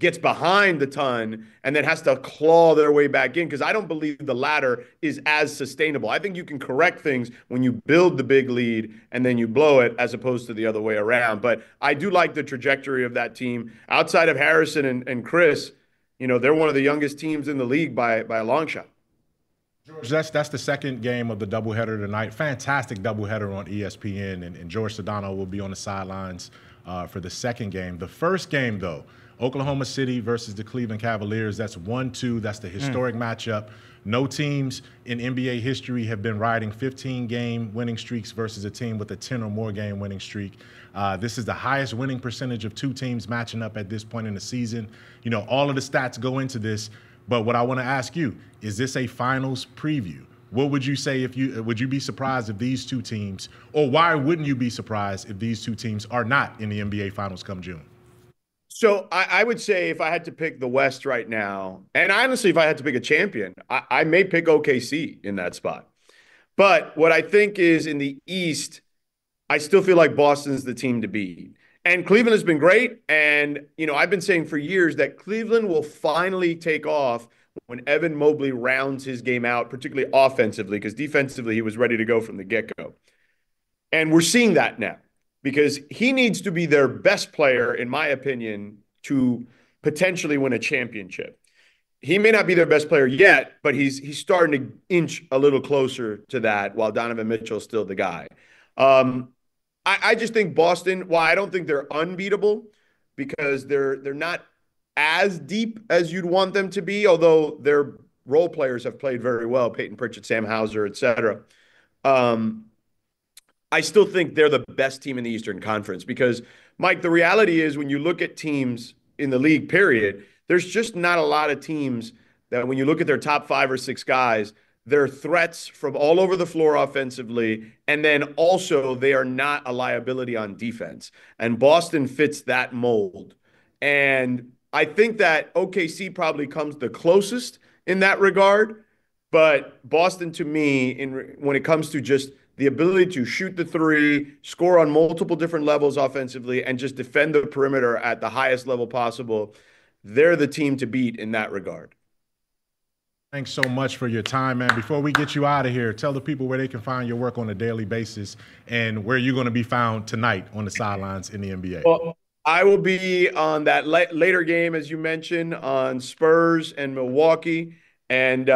gets behind the ton and then has to claw their way back in, because I don't believe the latter is as sustainable. I think you can correct things when you build the big lead and then you blow it, as opposed to the other way around. But I do like the trajectory of that team. Outside of Harrison and Chris, they're one of the youngest teams in the league by a long shot. George, that's the second game of the doubleheader tonight. Fantastic doubleheader on ESPN, and Jorge Sedano will be on the sidelines for the second game. The first game, though, Oklahoma City versus the Cleveland Cavaliers. That's 1-2. That's the historic matchup. No teams in NBA history have been riding 15-game winning streaks versus a team with a 10 or more game winning streak. This is the highest winning percentage of two teams matching up at this point in the season. All of the stats go into this. But what I want to ask you, is this a finals preview? What would you say would you be surprised if these two teams, or why wouldn't you be surprised if these two teams are not in the NBA finals come June? So I would say, if I had to pick the West right now, and honestly, if I had to pick a champion, I may pick OKC in that spot. But what I think is, in the East, I still feel like Boston's the team to beat. And Cleveland has been great. And, I've been saying for years that Cleveland will finally take off when Evan Mobley rounds his game out, particularly offensively, because defensively he was ready to go from the get-go. And we're seeing that now, because he needs to be their best player, in my opinion, to potentially win a championship. He may not be their best player yet, but he's starting to inch a little closer to that, while Donovan Mitchell's still the guy. I just think Boston, while I don't think they're unbeatable, because they're not as deep as you'd want them to be, although their role players have played very well, Peyton Pritchard, Sam Hauser, et cetera. I still think they're the best team in the Eastern Conference, because, Mike, the reality is, when you look at teams in the league, period, there's just not a lot of teams that, when you look at their top 5 or 6 guys, they're threats from all over the floor offensively, and then also they are not a liability on defense. And Boston fits that mold. And I think that OKC probably comes the closest in that regard. But Boston, to me, when it comes to just the ability to shoot the three, score on multiple different levels offensively, and just defend the perimeter at the highest level possible, they're the team to beat in that regard. Thanks so much for your time, man. Before we get you out of here, tell the people where they can find your work on a daily basis and where you're going to be found tonight on the sidelines in the NBA. Well, I will be on that later game, as you mentioned, on Spurs and Milwaukee. And,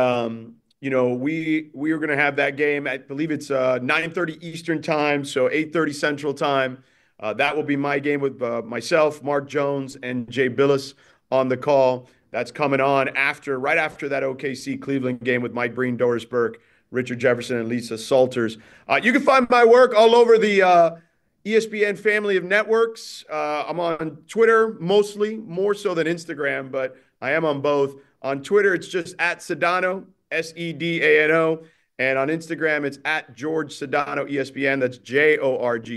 we are going to have that game. I believe it's 9:30 Eastern time, so 8:30 Central time. That will be my game with myself, Mark Jones, and Jay Billis on the call. That's coming on right after that OKC Cleveland game with Mike Breen, Doris Burke, Richard Jefferson, and Lisa Salters. You can find my work all over the ESPN family of networks. I'm on Twitter mostly, more so than Instagram, but I am on both. On Twitter, it's just @Sedano, Sedano. And on Instagram, it's @Jorge Sedano ESPN. That's JORGE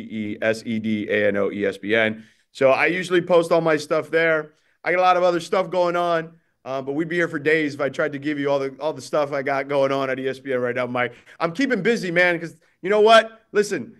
SEDANO ESPN. So I usually post all my stuff there. I got a lot of other stuff going on, but we'd be here for days if I tried to give you all the stuff I got going on at ESPN right now, Mike. I'm keeping busy, man, because you know what? Listen,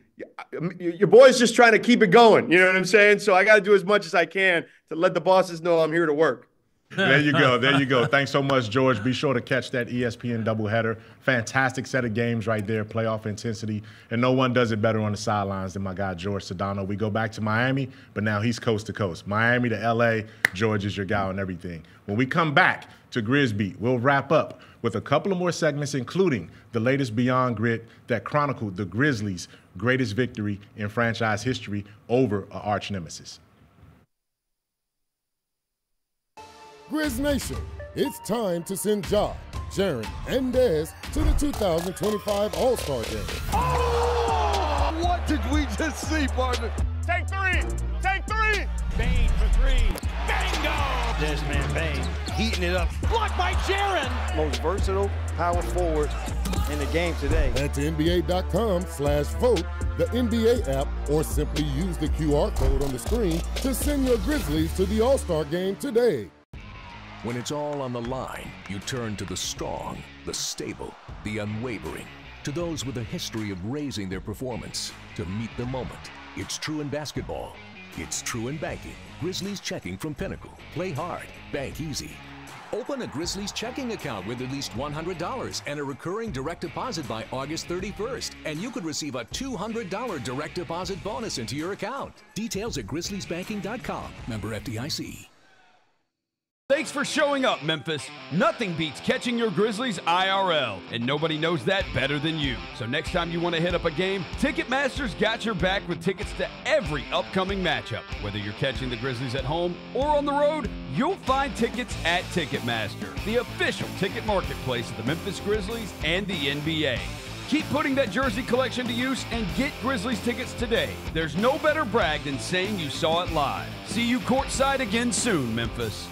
your boy's just trying to keep it going. You know what I'm saying? So I got to do as much as I can to let the bosses know I'm here to work. There you go. There you go. Thanks so much, George. Be sure to catch that ESPN doubleheader. Fantastic set of games right there, playoff intensity. And no one does it better on the sidelines than my guy, Jorge Sedano. We go back to Miami, but now he's coast to coast. Miami to L.A., George is your guy on everything. When we come back to Grizz Beat, we'll wrap up with a couple of more segments, including the latest Beyond Grit that chronicled the Grizzlies' greatest victory in franchise history over an arch nemesis. Grizz Nation, it's time to send Ja, Sharon, and Dez to the 2025 All-Star Game. Oh! What did we just see, partner? Take 3! Take 3! Bane for 3. Bingo! This man Bane heating it up. Blocked by Sharon. Most versatile power forward in the game today. Head to NBA.com/vote, the NBA app, or simply use the QR code on the screen to send your Grizzlies to the All-Star Game today. When it's all on the line, you turn to the strong, the stable, the unwavering. To those with a history of raising their performance, to meet the moment. It's true in basketball. It's true in banking. Grizzlies checking from Pinnacle. Play hard, bank easy. Open a Grizzlies checking account with at least $100 and a recurring direct deposit by August 31st. And you could receive a $200 direct deposit bonus into your account. Details at grizzliesbanking.com. Member FDIC. Thanks for showing up, Memphis. Nothing beats catching your Grizzlies IRL, and nobody knows that better than you. So next time you want to hit up a game, Ticketmaster's got your back with tickets to every upcoming matchup. Whether you're catching the Grizzlies at home or on the road, you'll find tickets at Ticketmaster, the official ticket marketplace of the Memphis Grizzlies and the NBA. Keep putting that jersey collection to use and get Grizzlies tickets today. There's no better brag than saying you saw it live. See you courtside again soon, Memphis.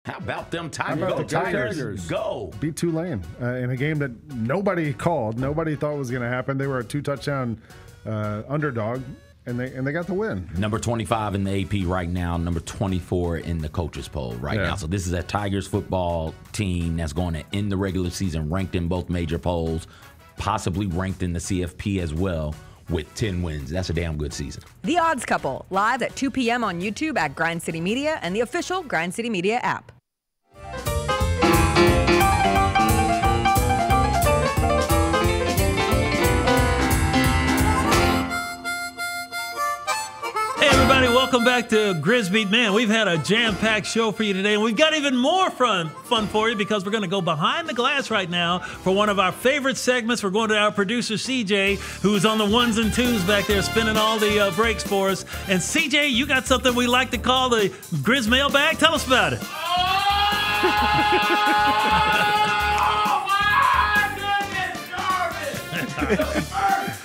How about them Tigers? How about the Tigers? Go. Beat Tulane in a game that nobody called. Nobody thought was going to happen. They were a 2-touchdown underdog, and they got the win. Number 25 in the AP right now, number 24 in the coaches poll right now. So this is a Tigers football team that's going to end the regular season ranked in both major polls, possibly ranked in the CFP as well, with 10 wins. That's a damn good season. The Odds Couple, live at 2 p.m. on YouTube at Grind City Media and the official Grind City Media app. Hey everybody, welcome back to Grizz Beat. Man, we've had a jam-packed show for you today, and we've got even more fun for you because we're going to go behind the glass right now for one of our favorite segments. We're going to our producer, CJ, who's on the ones and twos back there spinning all the breaks for us. And CJ, you got something we like to call the Grizz Mailbag. Tell us about it. Oh, my goodness, Jarvis! The first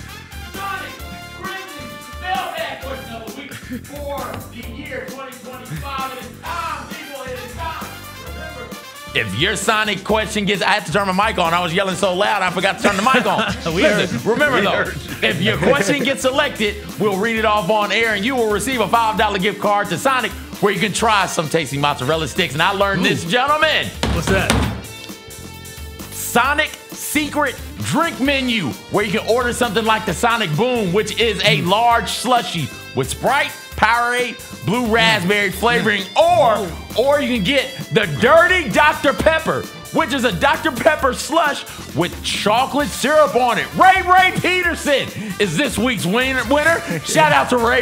Sonic Grizzlies Mailbag question of the week for the year 2025. It is time, people, it is time. Remember, If your Sonic question gets, I had to turn my mic on. I was yelling so loud, I forgot to turn the mic on. Remember though, if your question gets selected, we'll read it off on air, and you will receive a $5 gift card to Sonic, where you can try some tasty mozzarella sticks. And I learned this, gentlemen. What's that? Sonic Secret Drink Menu, where you can order something like the Sonic Boom, which is a large slushie with Sprite, Powerade, blue raspberry flavoring, or you can get the Dirty Dr. Pepper, which is a Dr. Pepper slush with chocolate syrup on it. Ray Peterson is this week's winner. Shout out to Ray.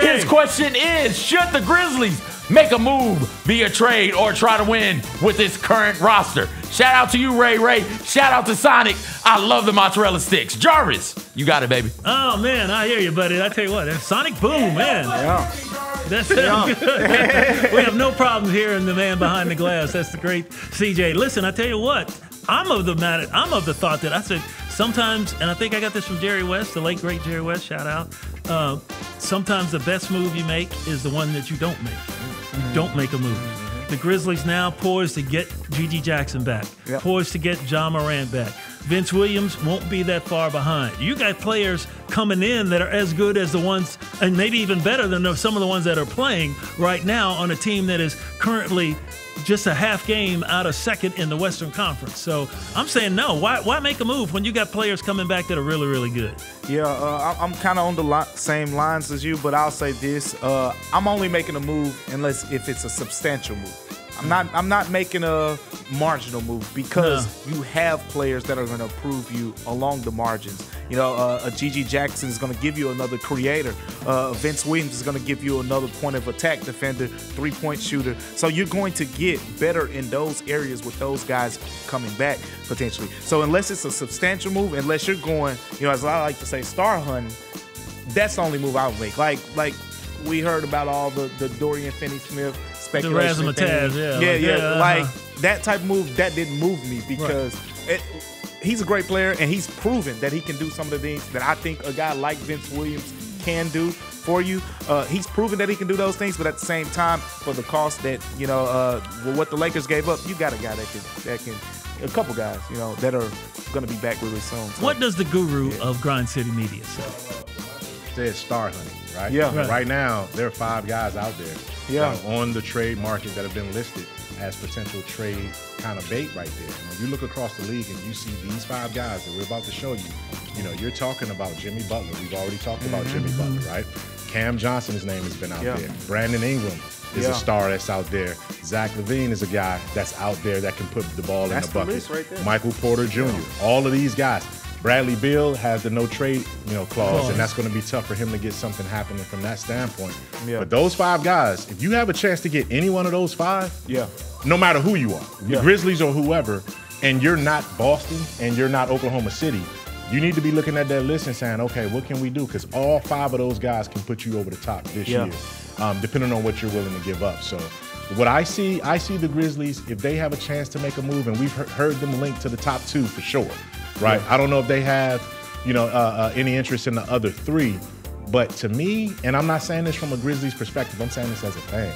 His question is, should the Grizzlies make a move via trade or try to win with this current roster? Shout out to you, Ray. Shout out to Sonic. I love the mozzarella sticks. Jarvis, you got it, baby. Oh, man, I hear you, buddy. I tell you what, that Sonic Boom, man. Yeah. That's good. We have no problem hearing the man behind the glass. That's the great CJ. Listen, I tell you what, I'm of the thought that I said sometimes, and I think I got this from Jerry West, the late great Jerry West, shout out. Sometimes the best move you make is the one that you don't make. You don't make a move. The Grizzlies now poised to get Gigi Jackson back, poised to get John Morant back. Vince Williams won't be that far behind. You got players coming in that are as good as the ones, and maybe even better than some of the ones that are playing right now on a team that is currently just a half game out of second in the Western Conference. So I'm saying no. Why make a move when you got players coming back that are really, really good? Yeah, I'm kind of on the same lines as you, but I'll say this: I'm only making a move if it's a substantial move. I'm not making a marginal move because you have players that are going to improve you along the margins. You know, a Gigi Jackson is going to give you another creator. Vince Williams is going to give you another point of attack defender, 3-point shooter. So you're going to get better in those areas with those guys coming back potentially. So unless it's a substantial move, unless you're going, as I like to say, star hunting, that's the only move I would make. Like we heard about all the Dorian Finney-Smith speculation. The Razzmatazz, like that type of move, that didn't move me because he's a great player and he's proven that he can do some of the things that I think a guy like Vince Williams can do for you. He's proven that he can do those things, but at the same time, for the cost that what the Lakers gave up, you got a guy that can a couple guys that are going to be back really soon. So. What does the guru of Grind City Media say? Said star hunting, right? Yeah. Right now, there are 5 guys out there that are on the trade market that have been listed as potential trade kind of bait right there. And when you look across the league and you see these 5 guys that we're about to show you, you're talking about Jimmy Butler. We've already talked about Jimmy Butler, right? Cam Johnson's name has been out there. Brandon Ingram is a star that's out there. Zach LaVine is a guy that's out there that can put the ball in the bucket. List right there. Michael Porter Jr. All of these guys. Bradley Beal has the no trade, clause, and that's going to be tough for him to get something happening from that standpoint. But those 5 guys, if you have a chance to get any one of those 5, no matter who you are, the Grizzlies or whoever, and you're not Boston and you're not Oklahoma City, you need to be looking at that list and saying, okay, what can we do? Because all 5 of those guys can put you over the top this year, depending on what you're willing to give up. So what I see the Grizzlies, if they have a chance to make a move, and we've heard them linked to the top 2 for sure, right? I don't know if they have, any interest in the other 3, but to me, and I'm not saying this from a Grizzlies perspective, I'm saying this as a fan.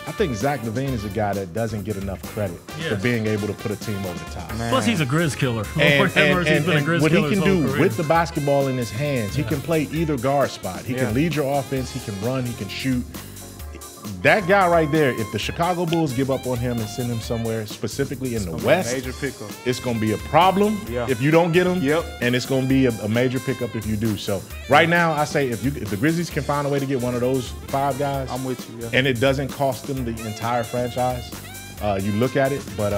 I think Zach LaVine is a guy that doesn't get enough credit for being able to put a team over the top. Plus, he's a Grizz killer. And what he can do with the basketball in his hands, he can play either guard spot. He can lead your offense. He can run. He can shoot. That guy right there, if the Chicago Bulls give up on him and send him somewhere, specifically in the West, major pickup. It's going to be a problem if you don't get him, and it's going to be a major pickup if you do. So right now, I say if the Grizzlies can find a way to get one of those 5 guys, I'm with you. And it doesn't cost them the entire franchise, you look at it. But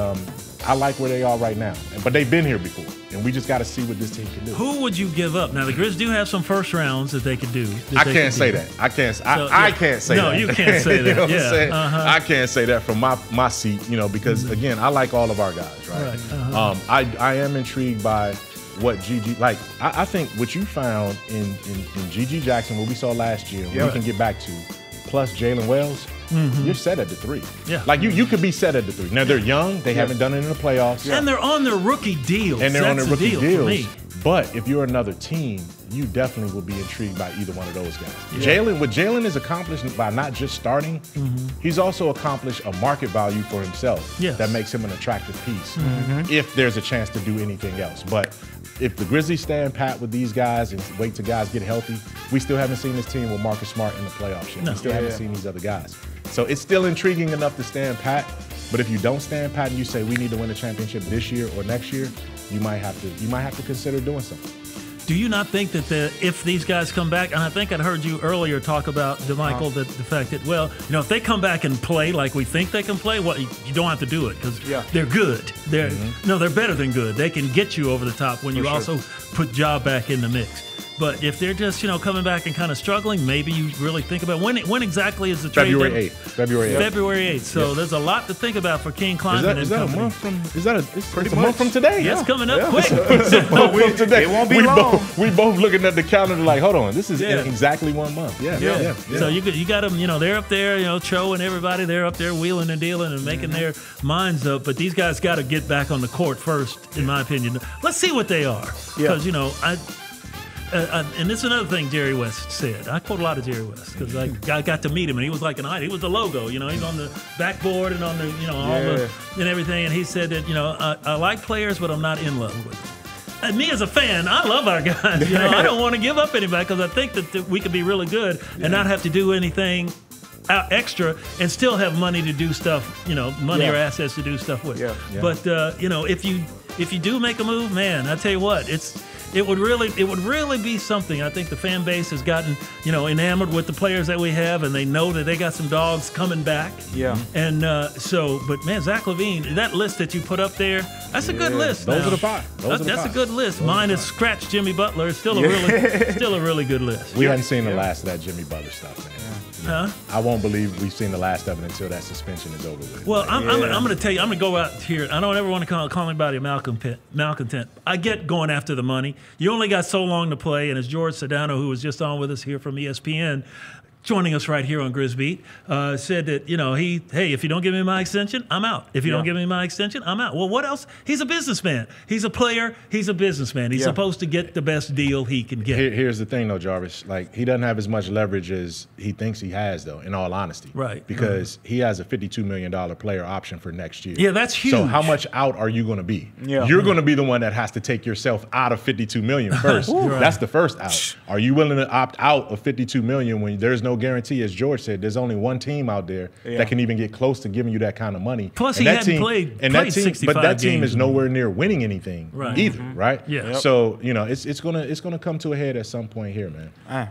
I like where they are right now. But they've been here before, and we just got to see what this team can do. Who would you give up? Now, the Grizz do have some first rounds that they could do. I can't say that. I can't say that. No, you can't say that. You know what I'm saying? I can't say that from my seat, because, again, I like all of our guys, right? I am intrigued by what GG, like, I think what you found in GG Jackson, what we saw last year, we can get back to, plus Jalen Wells, you're set at the 3. Like you could be set at the 3. Now they're young, they haven't done it in the playoffs. And they're on their rookie deals. But if you're another team, you definitely will be intrigued by either one of those guys. What Jalen has accomplished by not just starting, he's also accomplished a market value for himself that makes him an attractive piece if there's a chance to do anything else. But if the Grizzlies stand pat with these guys and wait till guys get healthy, we still haven't seen this team with Marcus Smart in the playoffs yet. We still haven't seen these other guys. So it's still intriguing enough to stand pat, but if you don't stand pat and you say we need to win a championship this year or next year, you might have to consider doing something. Do you not think that if these guys come back, and I think I heard you earlier talk about, DeMichael, that the fact that, if they come back and play like we think they can play, you don't have to do it because they're good. They're better than good. They can get you over the top when you also put Ja back in the mix. But if they're just, coming back and kind of struggling, maybe you really think about when exactly is the trade? February 8th. February 8th. So there's a lot to think about for King Kleiman is that a month from? It's a month from today? Yeah, it's coming up quick. It's a month from today. It won't be long. We both looking at the calendar like, hold on, this is in exactly 1 month. Yeah. So you got them. They're up there. Cho and everybody. They're up there wheeling and dealing and making their minds up. But these guys got to get back on the court first, in my opinion. Let's see what they are. Because and this is another thing Jerry West said. I quote a lot of Jerry West because I got to meet him, and he was like an idol. He was the logo, he's on the backboard and on the, all the and everything. And he said that, I like players, but I'm not in love with them. And me as a fan, I love our guys. I don't want to give up anybody because I think that we could be really good and not have to do anything extra and still have money to do stuff, money or assets to do stuff with. But if you do make a move, man, I tell you what, it would really be something. I think the fan base has gotten, enamored with the players that we have, and they know that they got some dogs coming back. And but man, Zach LaVine, that list that you put up there, that's a good list. Those are the 5. That's a good list. Mine is scratch Jimmy Butler. It's still a really good list. We hadn't seen the last of that Jimmy Butler stuff, man. I won't believe we've seen the last of it until that suspension is over with. Well, I'm going to tell you, I'm going to go out here. I don't ever want to call anybody a malcontent. I get going after the money. You only got so long to play, and as Jorge Sedano, who was just on with us here from ESPN, joining us right here on Grizz Beat, said that, if you don't give me my extension, I'm out. If you don't give me my extension, I'm out. Well, what else? He's a businessman. He's a player. He's a businessman. He's supposed to get the best deal he can get. Here's the thing, though, Jarvis. Like, he doesn't have as much leverage as he thinks he has, though, in all honesty. Right. Because he has a $52 million player option for next year. Yeah, that's huge. So how much out are you going to be? You're going to be the one that has to take yourself out of $52 million first. That's the first out. Are you willing to opt out of $52 million when there's no guarantee, as George said, there's only one team out there that can even get close to giving you that kind of money. Plus, he hadn't played 65 but that team games. is nowhere near winning anything either, right? Yeah. So it's gonna come to a head at some point here, man.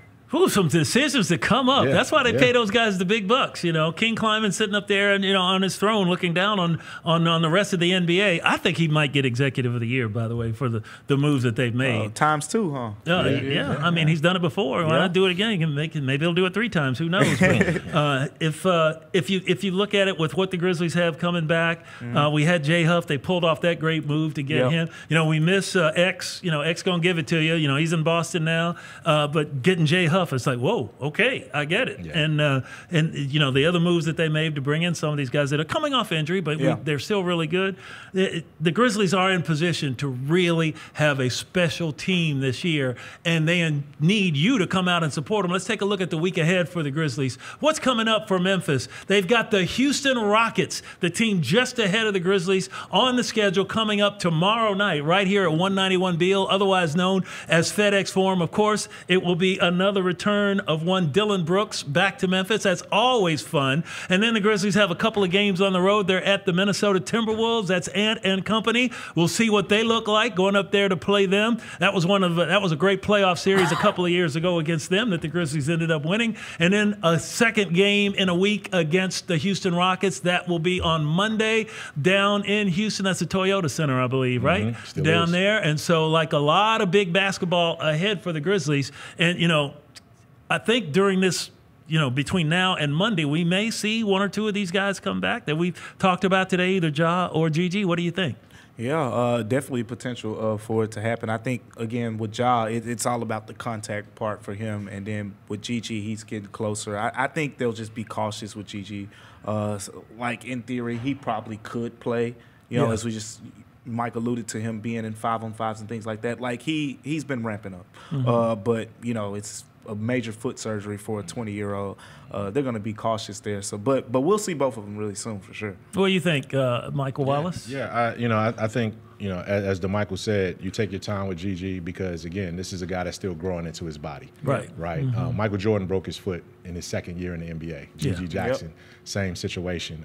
Some decisions that come up. That's why they pay those guys the big bucks. King Kleiman sitting up there and on his throne, looking down on the rest of the NBA. I think he might get Executive of the Year, by the way, for the moves that they've made. Times two, huh? Yeah. I mean, he's done it before. Why not do it again? Maybe he'll do it 3 times. Who knows? But, if you look at it with what the Grizzlies have coming back, we had Jay Huff. They pulled off that great move to get him. We miss X. X gonna give it to you. He's in Boston now, but getting Jay Huff. It's like, whoa, okay, I get it. Yeah. And the other moves that they made to bring in some of these guys that are coming off injury, but they're still really good. The Grizzlies are in position to really have a special team this year, and they need you to come out and support them. Let's take a look at the week ahead for the Grizzlies. What's coming up for Memphis? They've got the Houston Rockets, the team just ahead of the Grizzlies, on the schedule coming up tomorrow night right here at 191 Beale, otherwise known as FedEx Forum. Of course, it will be another return of one Dylan Brooks back to Memphis. That's always fun. And then the Grizzlies have a couple of games on the road. They're at the Minnesota Timberwolves. That's Ant and company. We'll see what they look like going up there to play them. That was a great playoff series a couple of years ago against them that the Grizzlies ended up winning. And then a second game in a week against the Houston Rockets. That will be on Monday down in Houston. That's the Toyota Center, I believe, right? Down there. And so like a lot of big basketball ahead for the Grizzlies. And, I think during this, between now and Monday, we may see 1 or 2 of these guys come back that we've talked about today, either Ja or Gigi. What do you think? Yeah, definitely potential for it to happen. I think, again, with Ja, it's all about the contact part for him. And then with Gigi, he's getting closer. I think they'll just be cautious with Gigi. Like, in theory, he probably could play, as Mike alluded to him being in 5-on-5s and things like that. Like, he's been ramping up. But, it's a major foot surgery for a 20-year-old. They're going to be cautious there. So, but we'll see both of them really soon for sure. What do you think, Michael Wallace? I think as DeMichael said, you take your time with Gigi because again, this is a guy that's still growing into his body. Right. Michael Jordan broke his foot in his second year in the NBA. Gigi Jackson, same situation.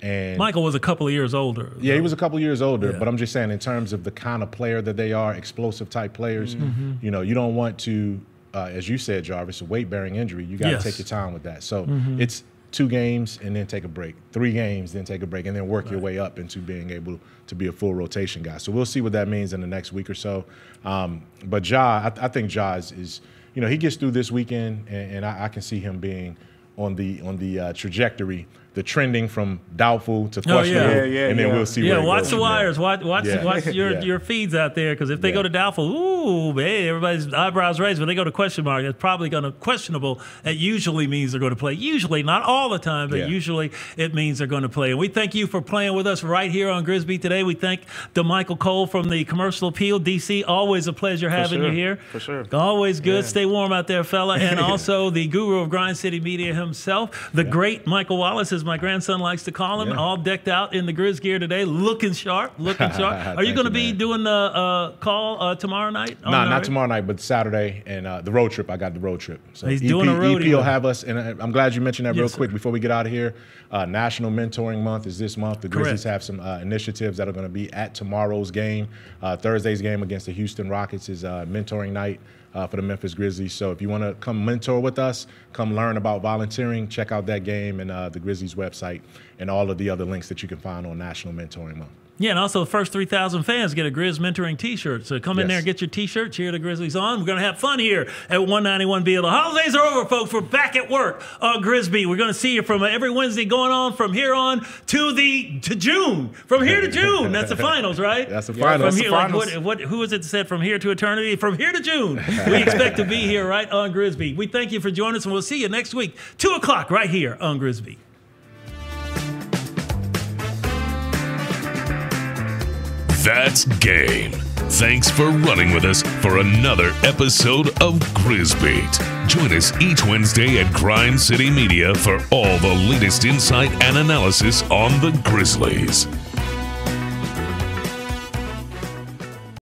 And Michael was a couple of years older. Yeah, he was a couple of years older. But I'm just saying, in terms of the kind of player that they are, explosive type players, you don't want to. As you said, Jarvis, a weight-bearing injury, you got to take your time with that. So it's 2 games and then take a break, 3 games, then take a break, and then work your way up into being able to be a full rotation guy. So we'll see what that means in the next week or so. But Ja, I think Ja is he gets through this weekend, and I can see him being on the trajectory, the trending from doubtful to questionable, and then we'll see where it watch goes the wires. Watch your feeds out there, because if they go to doubtful, everybody's eyebrows raised. When they go to question mark, it's probably going to questionable. That usually means they're going to play. Usually, not all the time, but usually it means they're going to play. And we thank you for playing with us right here on Grizz today. We thank DeMichael Cole from the Commercial Appeal, DC. Always a pleasure having you here. For sure. Always good. Stay warm out there, fella. And also the guru of Grind City Media himself, the great Michael Wallace, as my grandson likes to call him, all decked out in the Grizz gear today, looking sharp. Are you going to be doing the call tomorrow night? No, not tomorrow night, but Saturday, and the road trip. I got the road trip. So he's doing a road. EP will have us, and I'm glad you mentioned that real quick before we get out of here. National Mentoring Month is this month. The Grizzlies have some initiatives that are going to be at tomorrow's game. Thursday's game against the Houston Rockets is mentoring night for the Memphis Grizzlies. So if you want to come mentor with us, come learn about volunteering, check out that game and the Grizzlies website and all of the other links that you can find on National Mentoring Month. Yeah, and also the first 3,000 fans get a Grizz mentoring T-shirt. So come in there and get your T-shirt, cheer the Grizzlies on. We're going to have fun here at 191 Beale. The holidays are over, folks. We're back at work on Grizz Beat. We're going to see you from every Wednesday going on from here on to June. From here to June. That's the finals, right? That's the finals. From here, who is it that said from here to eternity? From here to June. We expect to be here right on Grizz Beat. We thank you for joining us, and we'll see you next week, 2 o'clock right here on Grizz Beat. That's game. Thanks for running with us for another episode of Grizz Beat. Join us each Wednesday at Grind City Media for all the latest insight and analysis on the Grizzlies.